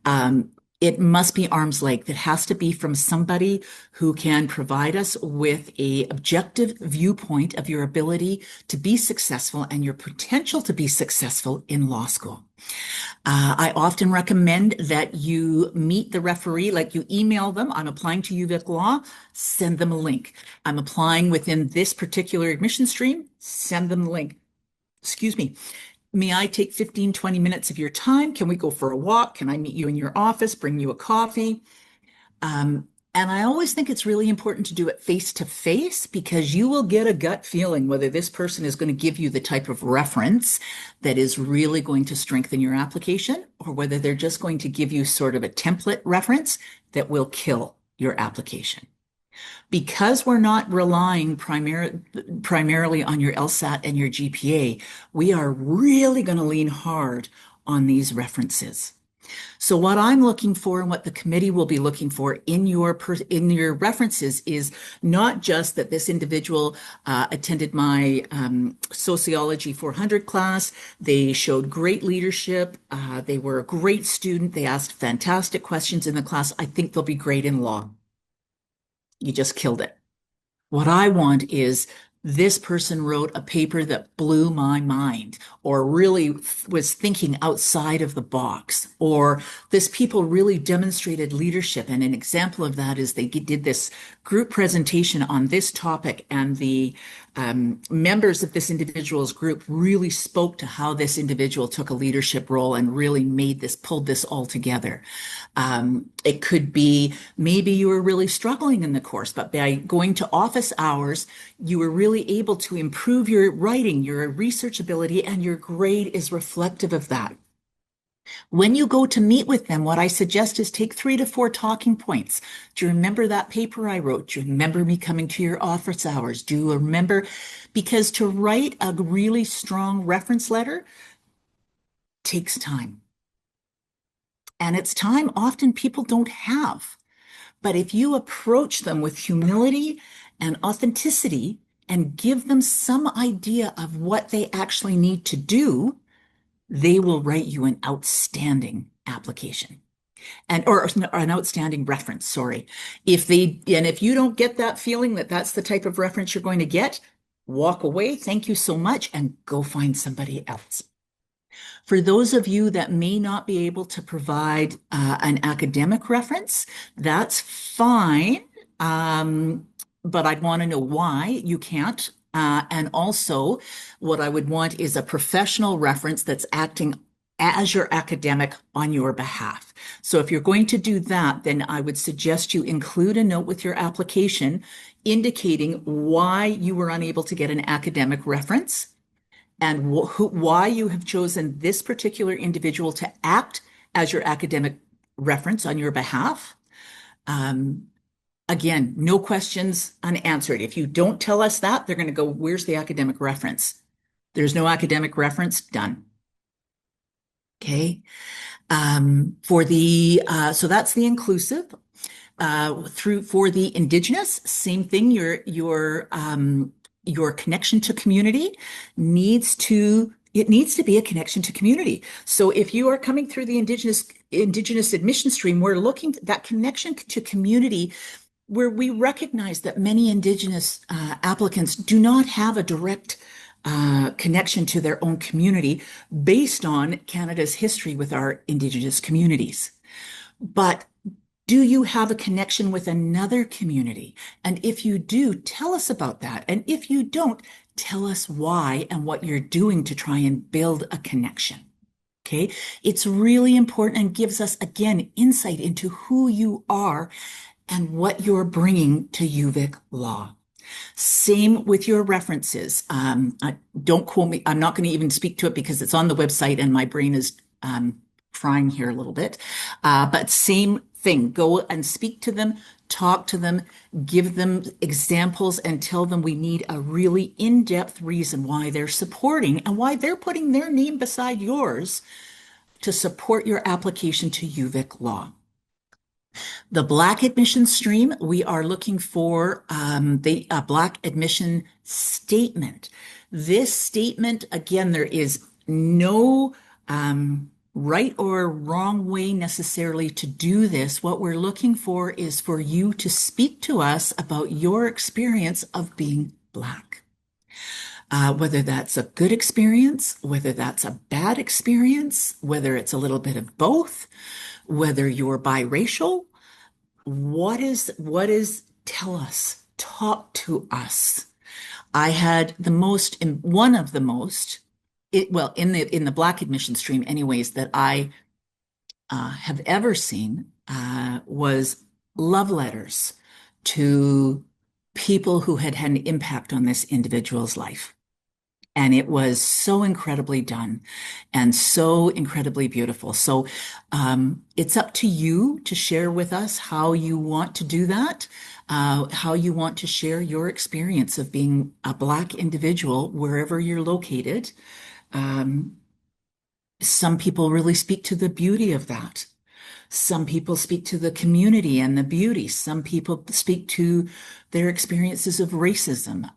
Um, it must be arm's length. It has to be from somebody who can provide us with a objective viewpoint of your ability to be successful and your potential to be successful in law school. I often recommend that you meet the referee, like you email them, I'm applying to UVic Law, send them a link. I'm applying within this particular admission stream, send them the link. Excuse me. May I take 15, 20 minutes of your time? Can we go for a walk? Can I meet you in your office, bring you a coffee? And I always think it's really important to do it face to face because you will get a gut feeling whether this person is going to give you the type of reference that is really going to strengthen your application or whether they're just going to give you sort of a template reference that will kill your application. Because we're not relying primarily on your LSAT and your GPA, we are really going to lean hard on these references. So what I'm looking for and what the committee will be looking for in your references is not just that this individual attended my Sociology 400 class, they showed great leadership, they were a great student, they asked fantastic questions in the class. I think they'll be great in law. You just killed it. What I want is this person wrote a paper that blew my mind or really was thinking outside of the box, or this people really demonstrated leadership. And an example of that is they did this group presentation on this topic, and the members of this individual's group really spoke to how this individual took a leadership role and really pulled this all together. It could be maybe you were really struggling in the course, but by going to office hours, you were really able to improve your writing, your research ability, and your grade is reflective of that. When you go to meet with them, what I suggest is take 3 to 4 talking points. Do you remember that paper I wrote? Do you remember me coming to your office hours? Do you remember? Because to write a really strong reference letter takes time. And it's time often people don't have. But if you approach them with humility and authenticity and give them some idea of what they actually need to do, they will write you an outstanding application or an outstanding reference, sorry. If you don't get that feeling that that's the type of reference you're going to get, walk away, thank you so much, and go find somebody else. For those of you that may not be able to provide an academic reference, that's fine. But I'd want to know why you can't. And also, what I would want is a professional reference that's acting as your academic on your behalf. So if you're going to do that, then I would suggest you include a note with your application indicating why you were unable to get an academic reference and why you have chosen this particular individual to act as your academic reference on your behalf. Again, no questions unanswered. If you don't tell us that, they're going to go, where's the academic reference? There's no academic reference, done. Okay. So that's the inclusive. For the Indigenous, same thing. Your connection to community needs to be a connection to community. So if you are coming through the Indigenous admission stream, we're looking at that connection to community where we recognize that many Indigenous applicants do not have a direct connection to their own community based on Canada's history with our Indigenous communities. But do you have a connection with another community? And if you do, tell us about that. And if you don't, tell us why and what you're doing to try and build a connection. Okay. It's really important and gives us, again, insight into who you are and what you're bringing to UVic Law. Same with your references. Don't quote me. I'm not going to even speak to it because it's on the website and my brain is frying here a little bit. But same thing. Go and speak to them, talk to them, give them examples, and tell them we need a really in-depth reason why they're supporting and why they're putting their name beside yours to support your application to UVic law. The Black admission stream, we are looking for the Black admission statement. This statement, again, there is no right or wrong way necessarily to do this. What we're looking for is for you to speak to us about your experience of being Black. Whether that's a good experience, whether that's a bad experience, whether it's a little bit of both, whether you're biracial, tell us, talk to us. I had one of the most, in the Black admission stream anyways, that I have ever seen was love letters to people who had had an impact on this individual's life. And it was so incredibly done and so incredibly beautiful. So it's up to you to share with us how you want to do that, how you want to share your experience of being a Black individual wherever you're located. Some people really speak to the beauty of that. Some people speak to the community and the beauty. Some people speak to their experiences of racism.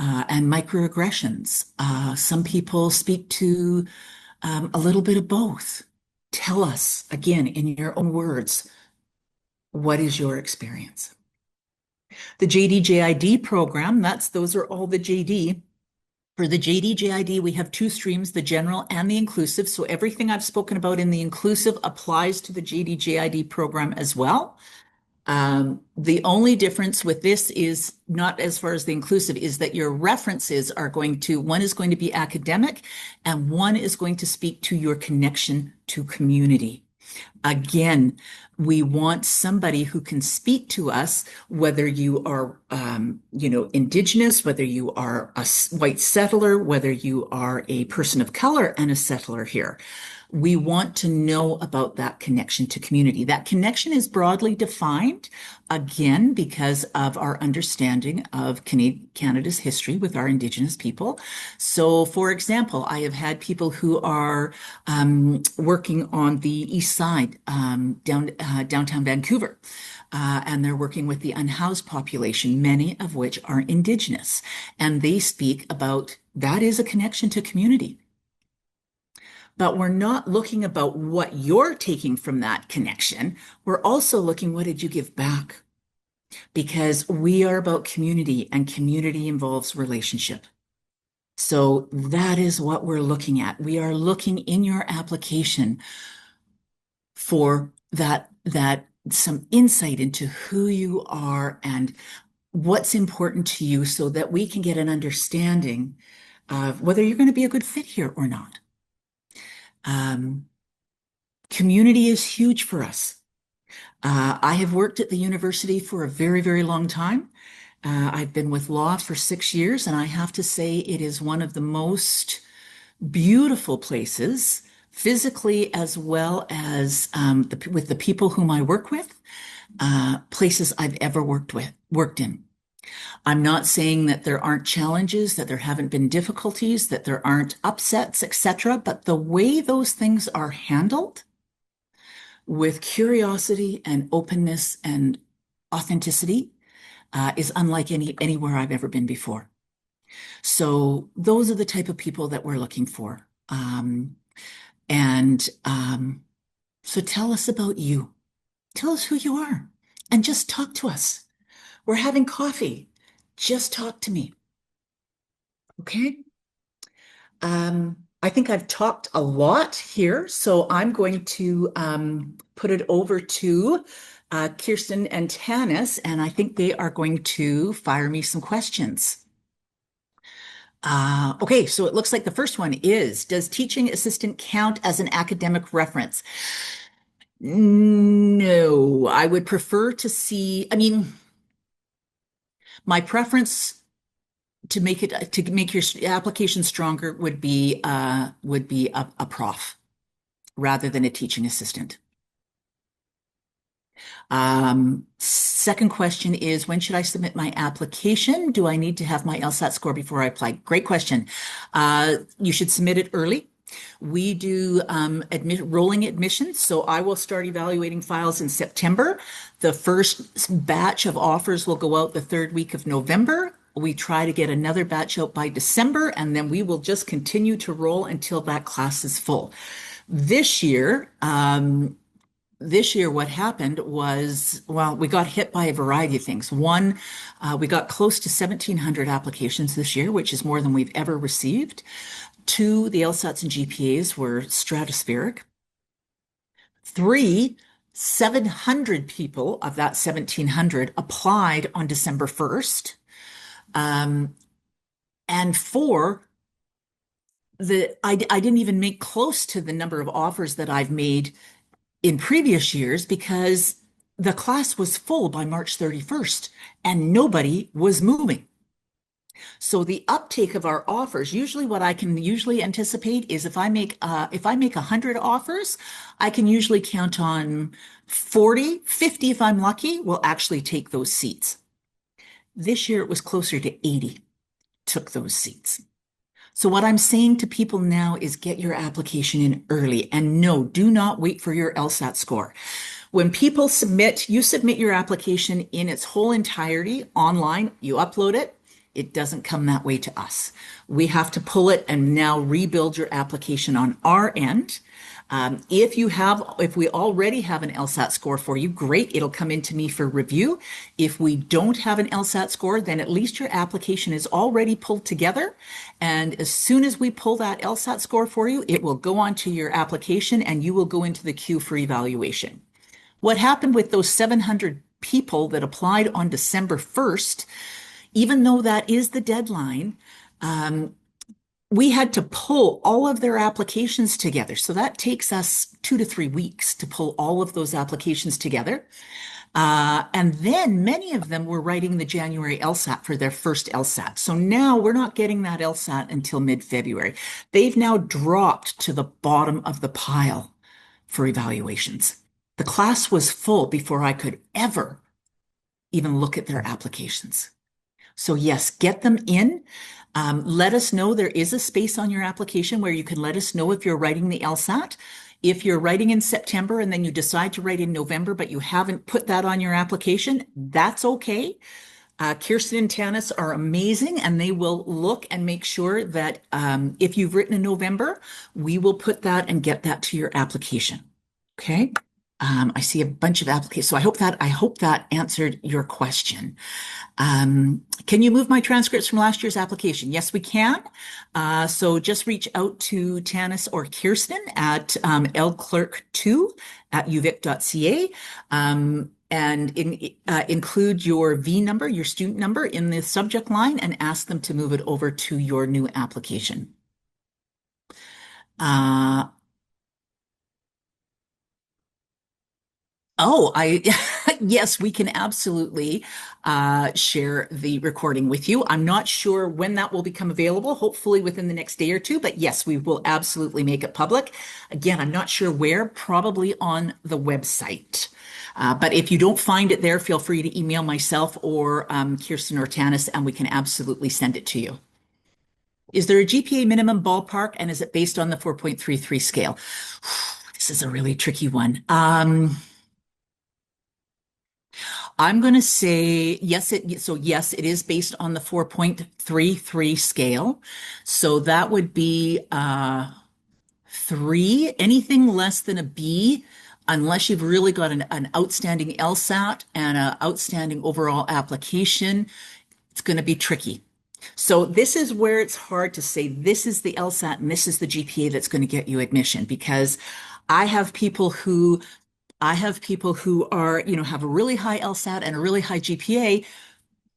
And microaggressions. Some people speak to a little bit of both. Tell us, again, in your own words, what is your experience? The JD-JID program, those are all the JD. For the JD-JID, we have two streams, the general and the inclusive. So everything I've spoken about in the inclusive applies to the JD-JID program as well. The only difference with this is not as far as the inclusive is that your references are one is going to be academic and one is going to speak to your connection to community. Again, we want somebody who can speak to us, whether you are, Indigenous, whether you are a white settler, whether you are a person of color and a settler here. We want to know about that connection to community. That connection is broadly defined, again, because of our understanding of Canada's history with our Indigenous people. So, for example, I have had people who are working on the east side, downtown Vancouver. And they're working with the unhoused population, many of which are Indigenous. And they speak about that is a connection to community. But we're not looking about what you're taking from that connection. We're also looking, what did you give back? Because we are about community and community involves relationship. So that is what we're looking at. We are looking in your application for that some insight into who you are and what's important to you so that we can get an understanding of whether you're going to be a good fit here or not. Community is huge for us. I have worked at the university for a very, very long time. I've been with law for 6 years, and I have to say it is one of the most beautiful places, physically as well as with the people whom I work with, places I've ever worked in. I'm not saying that there aren't challenges, that there haven't been difficulties, that there aren't upsets, etc., but the way those things are handled with curiosity and openness and authenticity is unlike anywhere I've ever been before. So those are the type of people that we're looking for. So tell us about you. Tell us who you are and just talk to us. We're having coffee. Just talk to me. Okay? I think I've talked a lot here, so I'm going to put it over to Kirsten and Tanis, and I think they are going to fire me some questions. Okay, so it looks like the first one is, does teaching assistant count as an academic reference? No, I would prefer to see, my preference to make your application stronger would be a prof rather than a teaching assistant. Second question is, when should I submit my application? Do I need to have my LSAT score before I apply? Great question. You should submit it early. We do rolling admissions, so I will start evaluating files in September. The first batch of offers will go out the third week of November. We try to get another batch out by December, and then we will just continue to roll until that class is full. This year, what happened was, well, we got hit by a variety of things. One, we got close to 1,700 applications this year, which is more than we've ever received. Two, the LSATs and GPAs were stratospheric. Three, 700 people of that 1,700 applied on December 1st. And four, I didn't even make close to the number of offers that I've made in previous years because the class was full by March 31st and nobody was moving. So the uptake of our offers, usually what I can usually anticipate is if I make 100 offers, I can usually count on 40, 50 if I'm lucky, will actually take those seats. This year it was closer to 80 took those seats. So what I'm saying to people now is get your application in early, and no, do not wait for your LSAT score. When people submit, you submit your application in its whole entirety online, you upload it. It doesn't come that way to us. We have to pull it and now rebuild your application on our end. If we already have an LSAT score for you, great, it'll come into me for review. If we don't have an LSAT score, then at least your application is already pulled together. And as soon as we pull that LSAT score for you, it will go onto your application and you will go into the queue for evaluation. What happened with those 700 people that applied on December 1st, even though that is the deadline, we had to pull all of their applications together. So that takes us 2 to 3 weeks to pull all of those applications together. And then many of them were writing the January LSAT for their first LSAT. So now we're not getting that LSAT until mid-February. They've now dropped to the bottom of the pile for evaluations. The class was full before I could ever even look at their applications. So yes, get them in. Let us know there is a space on your application where you can let us know if you're writing the LSAT. If you're writing in September and then you decide to write in November, but you haven't put that on your application, that's okay. Kirsten and Tanis are amazing, and they will look and make sure that if you've written in November, we will put that and get that to your application. Okay. I see a bunch of applications, so I hope that answered your question. Can you move my transcripts from last year's application? Yes, we can. So just reach out to Tanis or Kirsten at lclerk2@uvic.ca and include your V number, your student number in the subject line, and ask them to move it over to your new application. Oh, yes, we can absolutely share the recording with you. I'm not sure when that will become available, hopefully within the next day or two, but yes, we will absolutely make it public. Again, I'm not sure where, probably on the website. But if you don't find it there, feel free to email myself or Kirsten or Tanis, and we can absolutely send it to you. Is there a GPA minimum ballpark, and is it based on the 4.33 scale? This is a really tricky one. I'm going to say yes. Yes, it is based on the 4.33 scale. So that would be 3. Anything less than a B, unless you've really got an outstanding LSAT and an outstanding overall application, it's going to be tricky. So this is where it's hard to say this is the LSAT and this is the GPA that's going to get you admission, because I have people who are, have a really high LSAT and a really high GPA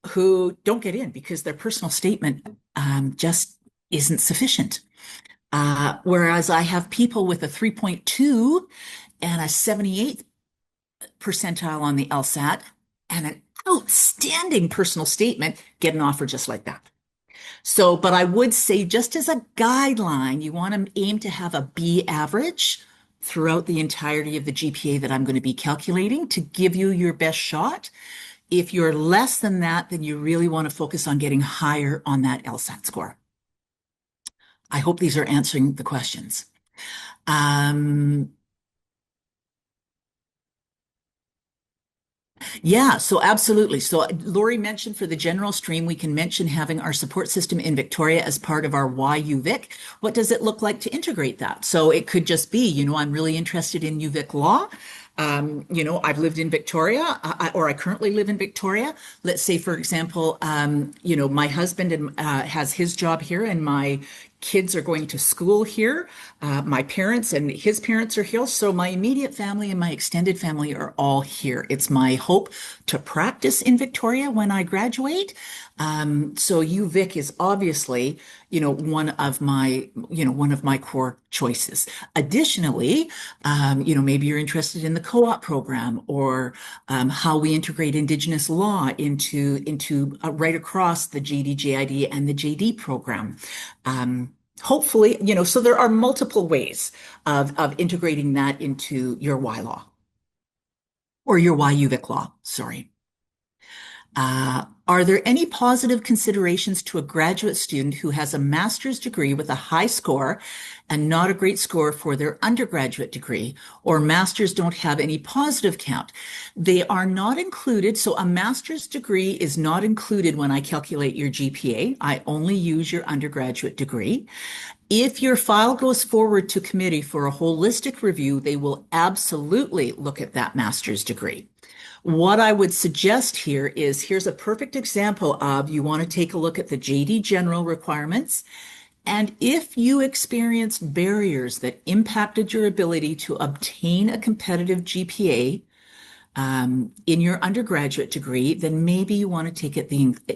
who don't get in because their personal statement just isn't sufficient. Whereas I have people with a 3.2 and a 78th percentile on the LSAT and an outstanding personal statement get an offer just like that. So, but I would say just as a guideline, you want to aim to have a B average throughout the entirety of the GPA that I'm going to be calculating to give you your best shot. If you're less than that, then you really want to focus on getting higher on that LSAT score. I hope these are answering the questions. Yeah, so absolutely. So Lori mentioned for the general stream, we can mention having our support system in Victoria as part of our UVic. What does it look like to integrate that? So it could just be, I'm really interested in UVic law. I've lived in Victoria, or I currently live in Victoria. Let's say, for example, my husband has his job here, and my kids are going to school here. My parents and his parents are here. So my immediate family and my extended family are all here. It's my hope to practice in Victoria when I graduate. So UVic is obviously, one of my core choices. Additionally, maybe you're interested in the co-op program or how we integrate Indigenous law into right across the JD, and the JD program. Hopefully, so there are multiple ways of integrating that into your Y law or your YUVic law, sorry. Are there any positive considerations to a graduate student who has a master's degree with a high score and not a great score for their undergraduate degree, or masters don't have any positive count? They are not included. So a master's degree is not included when I calculate your GPA. I only use your undergraduate degree. If your file goes forward to committee for a holistic review, they will absolutely look at that master's degree. What I would suggest here is here's a perfect example of you want to take a look at the JD general requirements. And if you experienced barriers that impacted your ability to obtain a competitive GPA in your undergraduate degree, then maybe you want to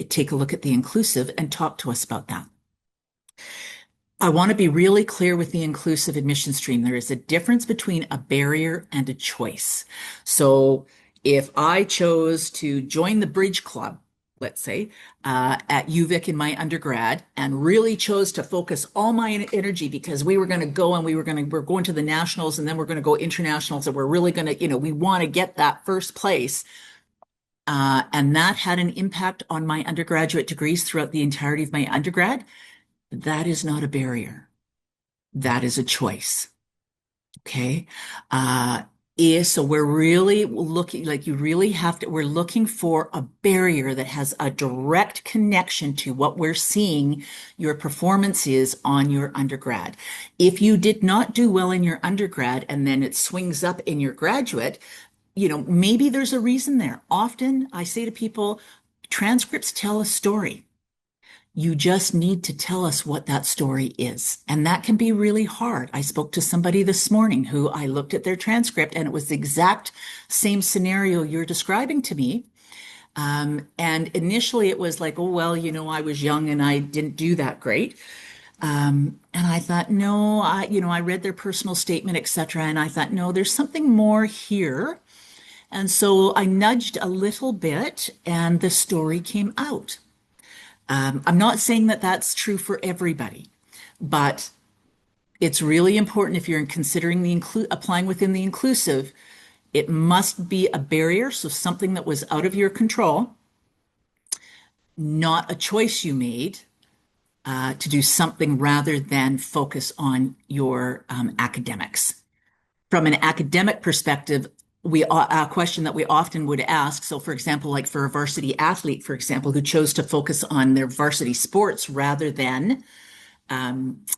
take a look at the inclusive and talk to us about that. I want to be really clear with the inclusive admission stream. There is a difference between a barrier and a choice. So if I chose to join the bridge club, let's say, at UVic in my undergrad, and really chose to focus all my energy because we were going to go and we're going to the nationals, and then we're going to go internationals, and we're really going to, we want to get that first place. And that had an impact on my undergraduate degrees throughout the entirety of my undergrad. That is not a barrier. That is a choice. Okay. So we're really looking, like you really have to, we're looking for a barrier that has a direct connection to what we're seeing your performance is on your undergrad. If you did not do well in your undergrad and then it swings up in your graduate, maybe there's a reason there. Often I say to people, transcripts tell a story. You just need to tell us what that story is. And that can be really hard. I spoke to somebody this morning who I looked at their transcript, and it was the exact same scenario you're describing to me. And initially it was like, oh, well, I was young and I didn't do that great. And I thought, no, I read their personal statement, etc. And I thought, no, there's something more here. And so I nudged a little bit and the story came out. I'm not saying that that's true for everybody, but it's really important if you're considering applying within the inclusive, it must be a barrier. So something that was out of your control, not a choice you made to do something rather than focus on your academics. From an academic perspective, a question that we often would ask. So for example, like for a varsity athlete, for example, who chose to focus on their varsity sports rather than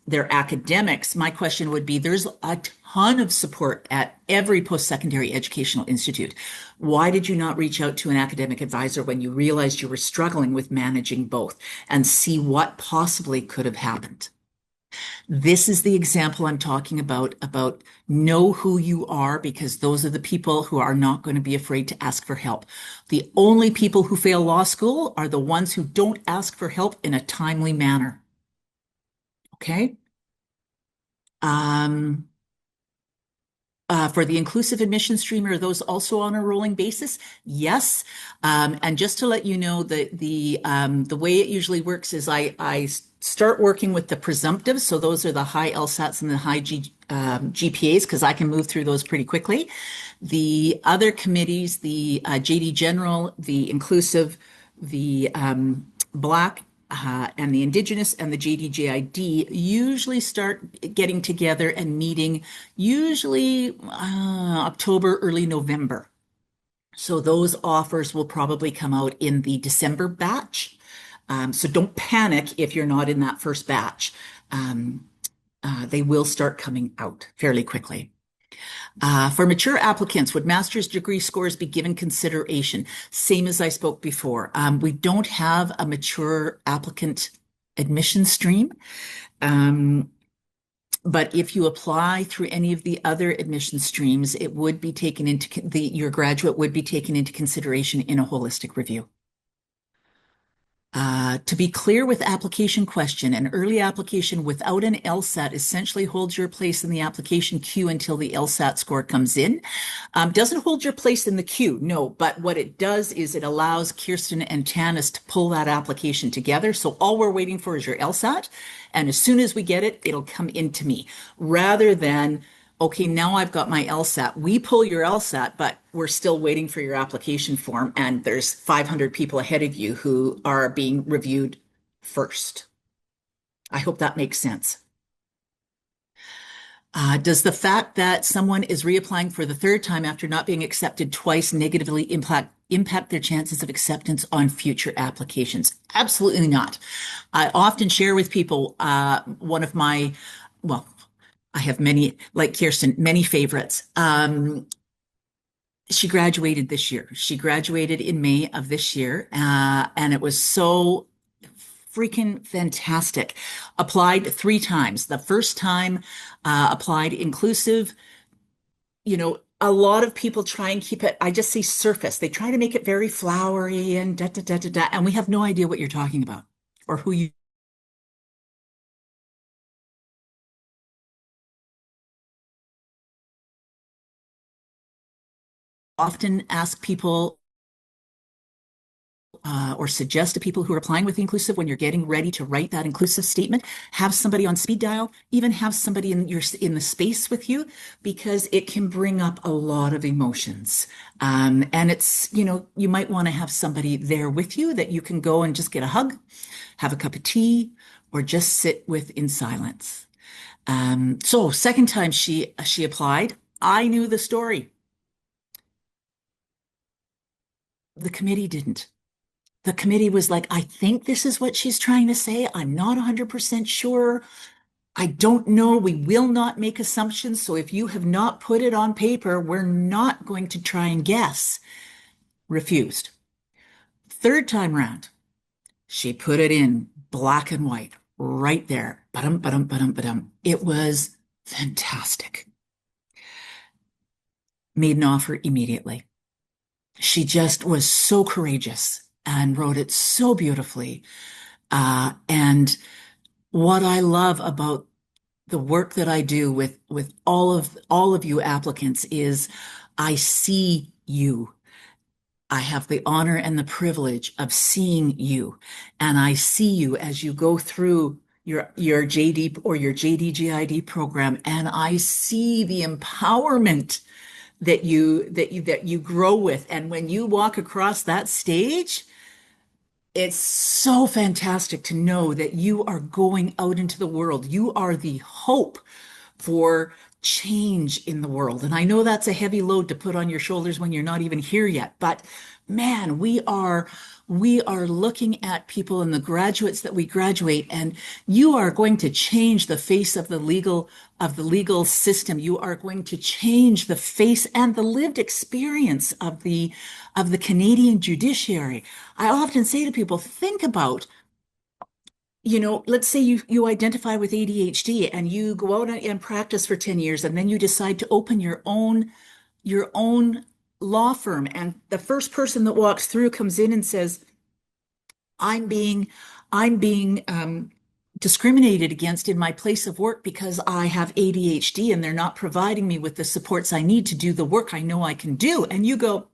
their academics, my question would be, there's a ton of support at every post-secondary educational institute. Why did you not reach out to an academic advisor when you realized you were struggling with managing both and see what possibly could have happened? This is the example I'm talking about know who you are, because those are the people who are not going to be afraid to ask for help. The only people who fail law school are the ones who don't ask for help in a timely manner. Okay? For the inclusive admission stream, are those also on a rolling basis? Yes. And just to let you know, the way it usually works is I start working with the presumptives. So those are the high LSATs and the high GPAs, because I can move through those pretty quickly. The other committees, the JD General, the inclusive, the Black, and the Indigenous and the JDJID usually start getting together and meeting usually October, early November. So those offers will probably come out in the December batch. So don't panic if you're not in that first batch. They will start coming out fairly quickly. For mature applicants, would master's degree scores be given consideration? Same as I spoke before. We don't have a mature applicant admission stream. But if you apply through any of the other admission streams, it would be taken into your graduate would be taken into consideration in a holistic review. To be clear with application question, an early application without an LSAT essentially holds your place in the application queue until the LSAT score comes in. Doesn't hold your place in the queue, no, but what it does is it allows Kirsten and Tanis to pull that application together. So all we're waiting for is your LSAT. And as soon as we get it, it'll come into me rather than okay, now I've got my LSAT. We pull your LSAT, but we're still waiting for your application form. And there's 500 people ahead of you who are being reviewed first. I hope that makes sense. Does the fact that someone is reapplying for the third time after not being accepted twice negatively impact their chances of acceptance on future applications? Absolutely not. I often share with people one of my, well, I have many, like Kirsten, many favorites. She graduated this year. She graduated in May of this year, and it was so freaking fantastic. Applied 3 times. The first time applied inclusive. You know, a lot of people try and keep it, I just see surface. They try to make it very flowery and da da da da da, and we have no idea what you're talking about or who you often ask people or suggest to people who are applying with inclusive when you're getting ready to write that inclusive statement, have somebody on speed dial, even have somebody in the space with you, because it can bring up a lot of emotions. And it's, you know, you might want to have somebody there with you that you can go and just get a hug, have a cup of tea, or just sit with in silence. So second time she applied, I knew the story. The committee didn't. The committee was like, I think this is what she's trying to say. I'm not 100% sure. I don't know. We will not make assumptions. So if you have not put it on paper, we're not going to try and guess. Refused. Third time round, she put it in black and white right there. Ba-dum, ba-dum, ba-dum, ba-dum. It was fantastic. Made an offer immediately. She just was so courageous and wrote it so beautifully. And what I love about the work that I do with all of you applicants is I see you. I have the honor and the privilege of seeing you, and I see you as you go through your JD or your JDGID program, and I see the empowerment that you grow with. And when you walk across that stage, it's so fantastic to know that you are going out into the world. You are the hope for change in the world. And I know that's a heavy load to put on your shoulders when you're not even here yet, but man, we are looking at people and the graduates that we graduate, and you are going to change the face of the legal system. You are going to change the face and the lived experience of the Canadian judiciary. I often say to people, think about, let's say you identify with ADHD and you go out and practice for 10 years, and then you decide to open your own law firm, and the first person that walks through comes in and says, I'm being discriminated against in my place of work because I have ADHD and they're not providing me with the supports I need to do the work I know I can do. And you go,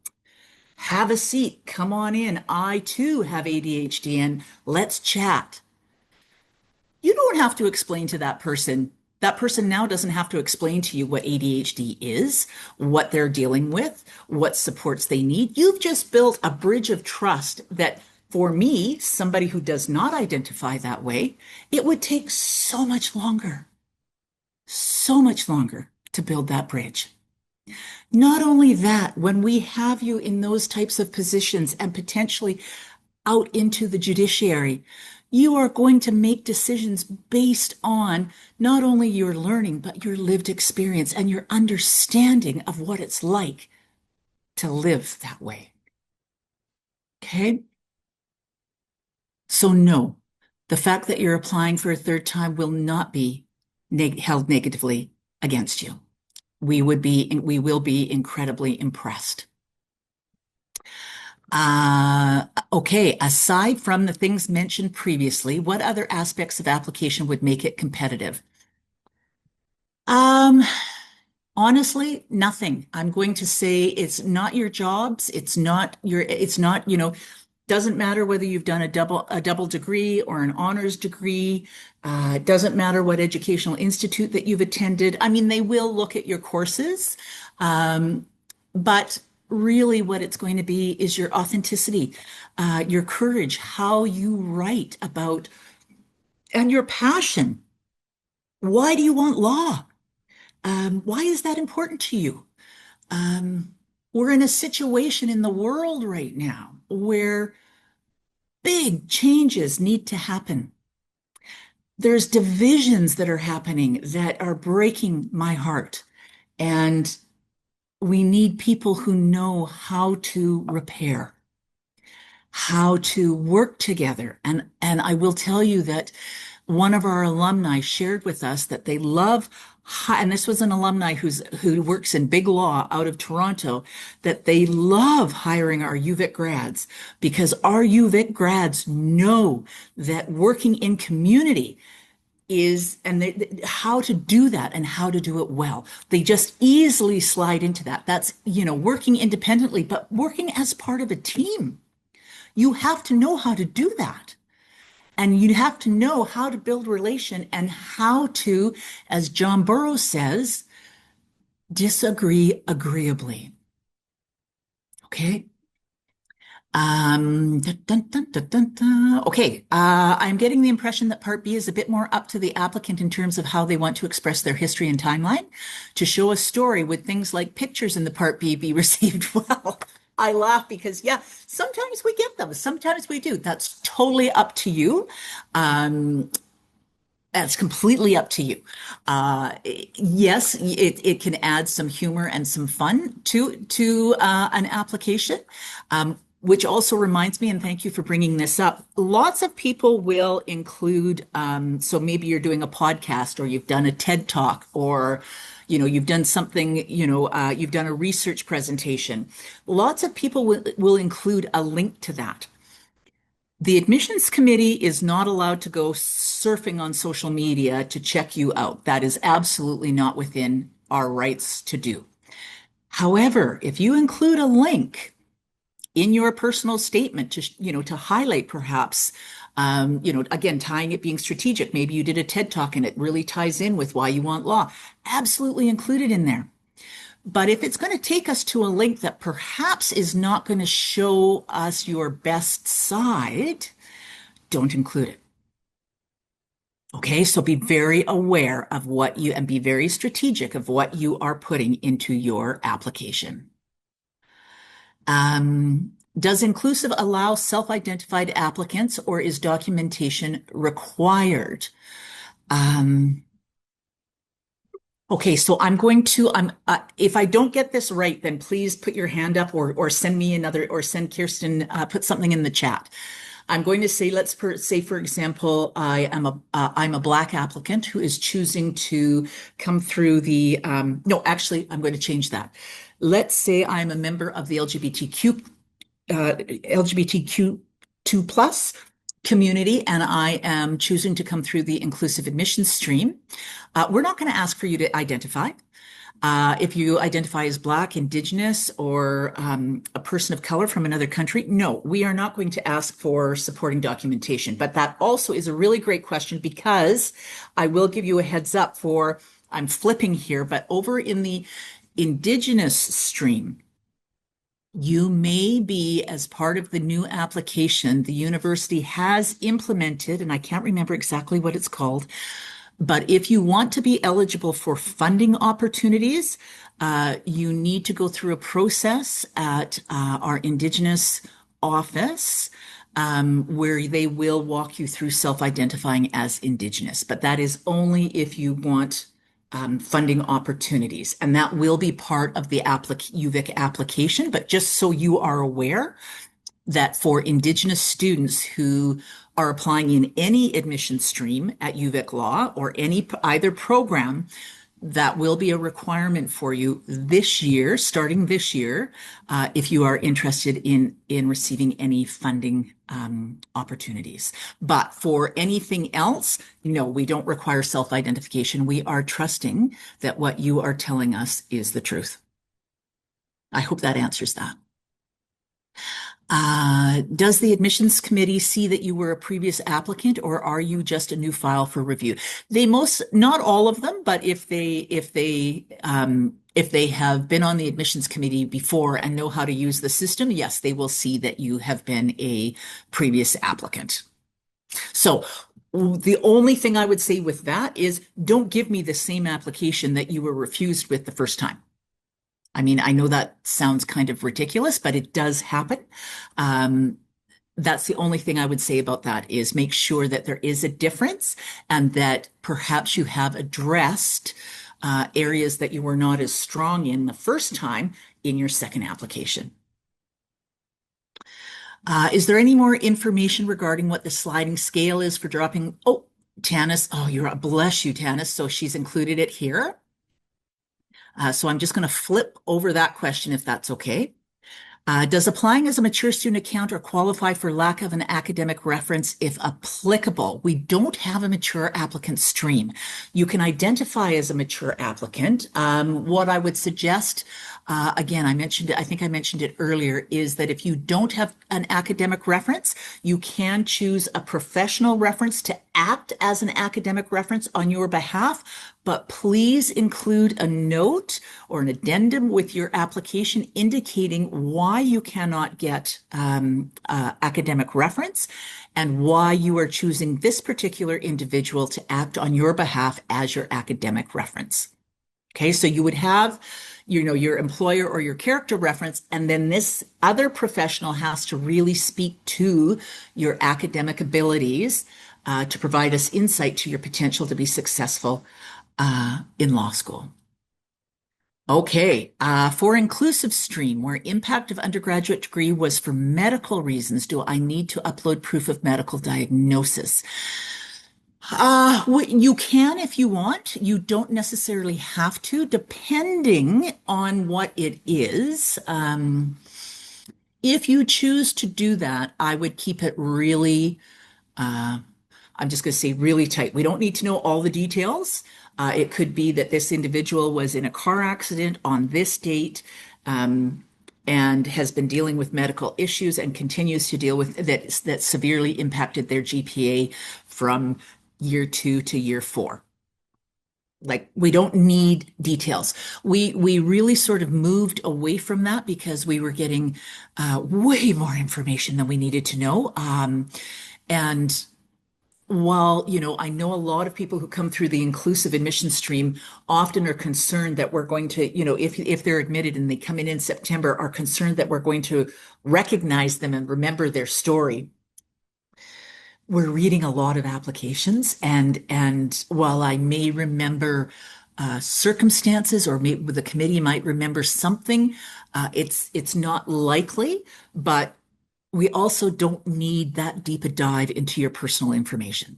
have a seat, come on in. I too have ADHD and let's chat. You don't have to explain to that person. That person now doesn't have to explain to you what ADHD is, what they're dealing with, what supports they need. You've just built a bridge of trust that for me, somebody who does not identify that way, it would take so much longer to build that bridge. Not only that, when we have you in those types of positions and potentially out into the judiciary, you are going to make decisions based on not only your learning, but your lived experience and your understanding of what it's like to live that way. Okay? So, no, the fact that you're applying for a third time will not be held negatively against you. We will be incredibly impressed. Okay, aside from the things mentioned previously, what other aspects of application would make it competitive? Um, Honestly, nothing. I'm going to say it's not your jobs. It's not, doesn't matter whether you've done a double degree or an honors degree. It doesn't matter what educational institute that you've attended. I mean, they will look at your courses, but really what it's going to be is your authenticity, your courage, how you write about, and your passion. Why do you want law? Why is that important to you? We're in a situation in the world right now where big changes need to happen. There's divisions that are happening that are breaking my heart. And we need people who know how to repair, how to work together. And I will tell you that one of our alumni shared with us that they love, and this was an alumni who works in big law out of Toronto, that they love hiring our UVic grads because our UVic grads know that working in community is, and how to do that and how to do it well. They just easily slide into that. That's, working independently, but working as part of a team. You have to know how to do that. And you have to know how to build relation and how to, as John Burroughs says, disagree agreeably. Okay. Dun, dun, dun, dun, dun. Okay. I'm getting the impression that Part B is a bit more up to the applicant in terms of how they want to express their history and timeline. To show a story, would things like pictures in the Part B be received well? I laugh because, yeah, sometimes we get them. Sometimes we do. That's totally up to you. That's completely up to you. Yes, it can add some humor and some fun to an application. Which also reminds me, and thank you for bringing this up. Lots of people will include, so maybe you're doing a podcast or you've done a TED Talk or, you've done something, you've done a research presentation. Lots of people will include a link to that. The admissions committee is not allowed to go surfing on social media to check you out. That is absolutely not within our rights to do. However, if you include a link in your personal statement to highlight perhaps, again, tying it being strategic, maybe you did a TED Talk and it really ties in with why you want law, absolutely include it in there. But if it's going to take us to a link that perhaps is not going to show us your best side, don't include it. Okay, so be very aware of and be very strategic of what you are putting into your application. Does inclusive allow self-identified applicants or is documentation required? Okay, so if I don't get this right, then please put your hand up or send me another, or send Kirsten, put something in the chat. I'm going to say, say, for example, I'm a Black applicant who is choosing to come through no, actually, I'm going to change that. Let's say I'm a member of the LGBTQ2 plus, community and I am choosing to come through the inclusive admissions stream, we're not going to ask for you to identify. If you identify as Black, Indigenous, or a person of color from another country, no, we are not going to ask for supporting documentation. But that also is a really great question because I will give you a heads up for, I'm flipping here, but over in the Indigenous stream, you may be, as part of the new application, the university has implemented, and I can't remember exactly what it's called, but if you want to be eligible for funding opportunities, you need to go through a process at our Indigenous office where they will walk you through self-identifying as Indigenous. But that is only if you want funding opportunities. And that will be part of the UVic application. But just so you are aware, that for Indigenous students who are applying in any admission stream at UVic Law or any either program, that will be a requirement for you this year, starting this year, if you are interested in receiving any funding opportunities. But for anything else, no, we don't require self-identification. We are trusting that what you are telling us is the truth. I hope that answers that. Does the admissions committee see that you were a previous applicant or are you just a new file for review? Not all of them, but if they have been on the admissions committee before and know how to use the system, yes, they will see that you have been a previous applicant. So the only thing I would say with that is don't give me the same application that you were refused with the first time. I mean, I know that sounds kind of ridiculous, but it does happen. That's the only thing I would say about that is make sure that there is a difference and that perhaps you have addressed areas that you were not as strong in the first time in your second application. Is there any more information regarding what the sliding scale is for dropping? Oh, Tanis, bless you, Tanis. So she's included it here. So I'm just going to flip over that question if that's okay. Does applying as a mature student accountant qualify for lack of an academic reference if applicable? We don't have a mature applicant stream. You can identify as a mature applicant. What I would suggest, again, I think I mentioned it earlier, is that if you don't have an academic reference, you can choose a professional reference to act as an academic reference on your behalf, but please include a note or an addendum with your application indicating why you cannot get academic reference and why you are choosing this particular individual to act on your behalf as your academic reference. Okay, so you would have, your employer or your character reference, and then this other professional has to really speak to your academic abilities to provide us insight to your potential to be successful in law school. Okay, for inclusive stream, where impact of undergraduate degree was for medical reasons, do I need to upload proof of medical diagnosis? You can if you want. You don't necessarily have to, depending on what it is. If you choose to do that, I would keep it really, I'm just going to say really tight. We don't need to know all the details. It could be that this individual was in a car accident on this date and has been dealing with medical issues and continues to deal with that severely impacted their GPA from year 2 to year 4. Like, we don't need details. We really sort of moved away from that because we were getting way more information than we needed to know. And while, I know a lot of people who come through the inclusive admission stream often are concerned that we're going to, if they're admitted and they come in September, are concerned that we're going to recognize them and remember their story. We're reading a lot of applications, and while I may remember circumstances, or maybe the committee might remember something, it's not likely, but we also don't need that deep a dive into your personal information.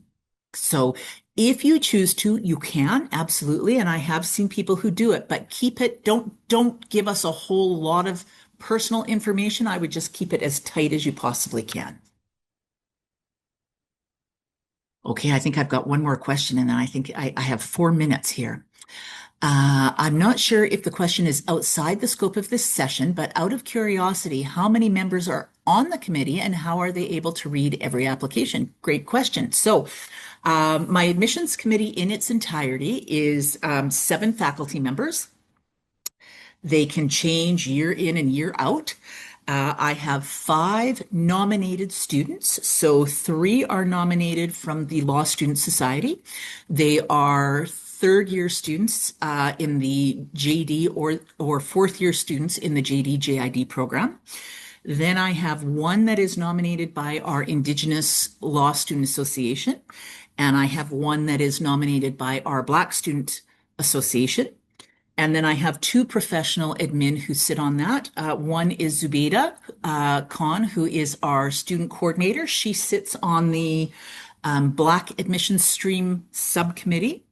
So if you choose to, you can, absolutely. And I have seen people who do it, but keep it, don't give us a whole lot of personal information. I would just keep it as tight as you possibly can. Okay, I think I've got one more question, and then I think I have 4 minutes here. I'm not sure if the question is outside the scope of this session, but out of curiosity, how many members are on the committee and how are they able to read every application? Great question. So, my admissions committee in its entirety is 7 faculty members. They can change year in and year out. I have 5 nominated students. So 3 are nominated from the Law Student Society. They are third year students in the JD or fourth year students in the JD JID program. Then I have 1 that is nominated by our Indigenous Law Student Association, and I have 1 that is nominated by our Black Student Association. And then I have 2 professional admin who sit on that. One is Zubeida Khan, who is our student coordinator. She sits on the Black Admissions Stream Subcommittee.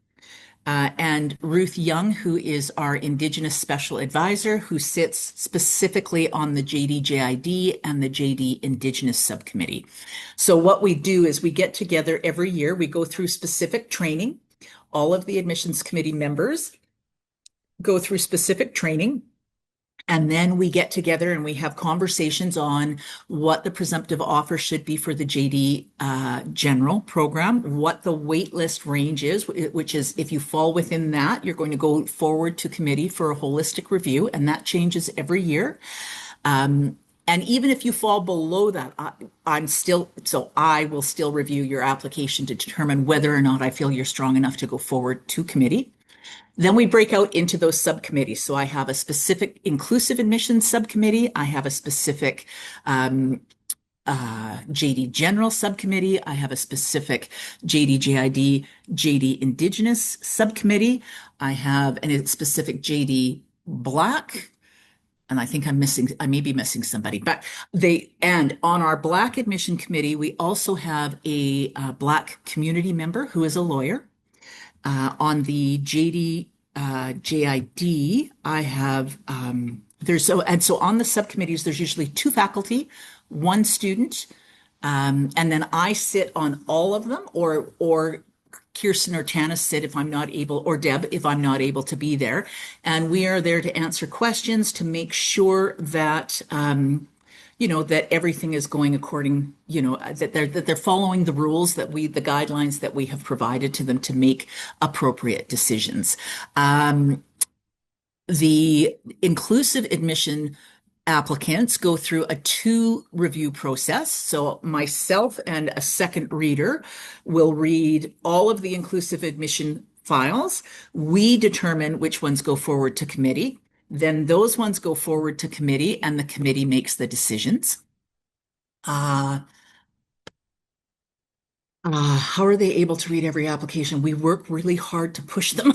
And Ruth Young, who is our Indigenous Special Advisor, who sits specifically on the JD-JID and the JD Indigenous Subcommittee. So what we do is we get together every year. We go through specific training. All of the admissions committee members go through specific training, and then we get together and we have conversations on what the presumptive offer should be for the JD general program, what the wait list range is, which is if you fall within that, you're going to go forward to committee for a holistic review, and that changes every year. And even if you fall below that, I will still review your application to determine whether or not I feel you're strong enough to go forward to committee. Then we break out into those subcommittees. So I have a specific inclusive admissions subcommittee. I have a specific JD General subcommittee. I have a specific JD JID, JD Indigenous subcommittee. I have a specific JD Black. And I think I may be missing somebody, but and on our Black admission committee, we also have a Black community member who is a lawyer. On the JD JID, I have so on the subcommittees, there's usually 2 faculty, 1 student, and then I sit on all of them, or Kirsten or Tanis sit if I'm not able, or Deb if I'm not able to be there, and we are there to answer questions to make sure that that everything is going according, that they're following the rules the guidelines that we have provided to them to make appropriate decisions. The inclusive admission applicants go through a 2 review process. So myself and a second reader will read all of the inclusive admission files. We determine which ones go forward to committee. Then those ones go forward to committee, and the committee makes the decisions. How are they able to read every application? We work really hard to push them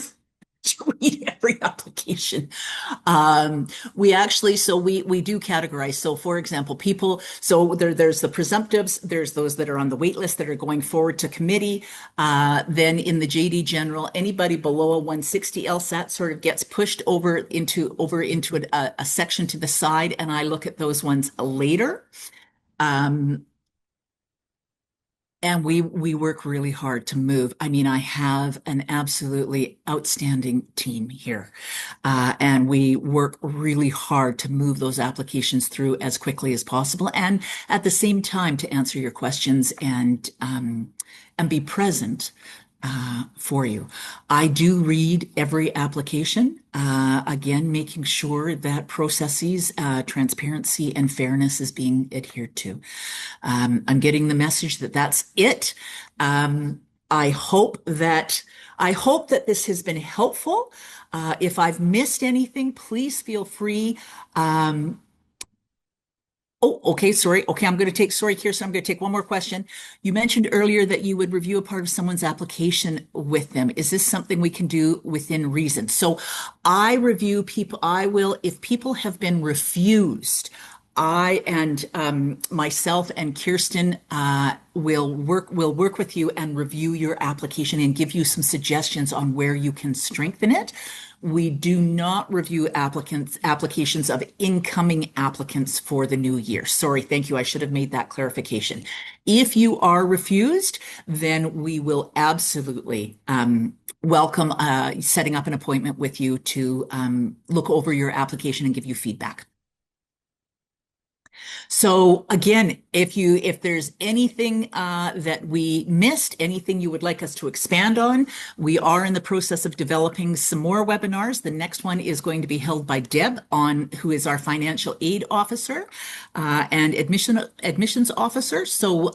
to read every application. We do categorize. So for example, there's the presumptives, there's those that are on the wait list that are going forward to committee. Then in the JD General, anybody below a 160 LSAT sort of gets pushed over into a section to the side, and I look at those ones later. And we work really hard to move. I mean, I have an absolutely outstanding team here. And we work really hard to move those applications through as quickly as possible. And at the same time to answer your questions and be present for you. I do read every application, again, making sure that processes, transparency, and fairness is being adhered to. I'm getting the message that that's it. I hope that this has been helpful. If I've missed anything, please feel free. Oh, okay, sorry. Okay, Kirsten, I'm going to take one more question. You mentioned earlier that you would review a part of someone's application with them. Is this something we can do within reason? So I review people, if people have been refused, I and myself and Kirsten will work with you and review your application and give you some suggestions on where you can strengthen it. We do not review applications of incoming applicants for the new year. Sorry, thank you. I should have made that clarification. If you are refused, then we will absolutely welcome setting up an appointment with you to look over your application and give you feedback. So again, if there's anything that we missed, anything you would like us to expand on, we are in the process of developing some more webinars. The next one is going to be held by Deb who is our financial aid officer and admissions officer. So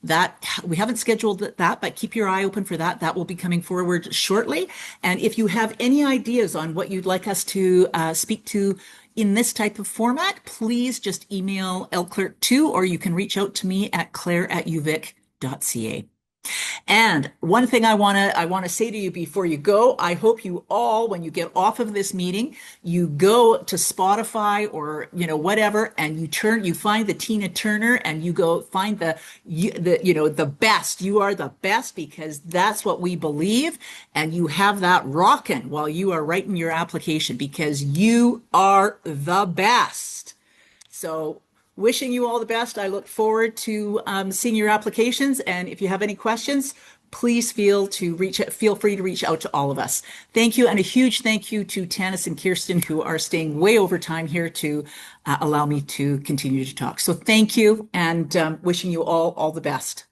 that we haven't scheduled that, but keep your eye open for that. That will be coming forward shortly. And if you have any ideas on what you'd like us to speak to in this type of format, please just email lclerk2, or you can reach out to me at claire@uvic.ca. And one thing I want to say to you before you go, I hope you all, when you get off of this meeting, you go to Spotify or whatever, and you find the Tina Turner, and you go find the best. You are the best, because that's what we believe, and you have that rocking while you are writing your application, because you are the best. So wishing you all the best. I look forward to seeing your applications. And if you have any questions, please feel free to reach out to all of us. Thank you. And a huge thank you to Tanis and Kirsten, who are staying way over time here to allow me to continue to talk. So thank you, and wishing you all the best.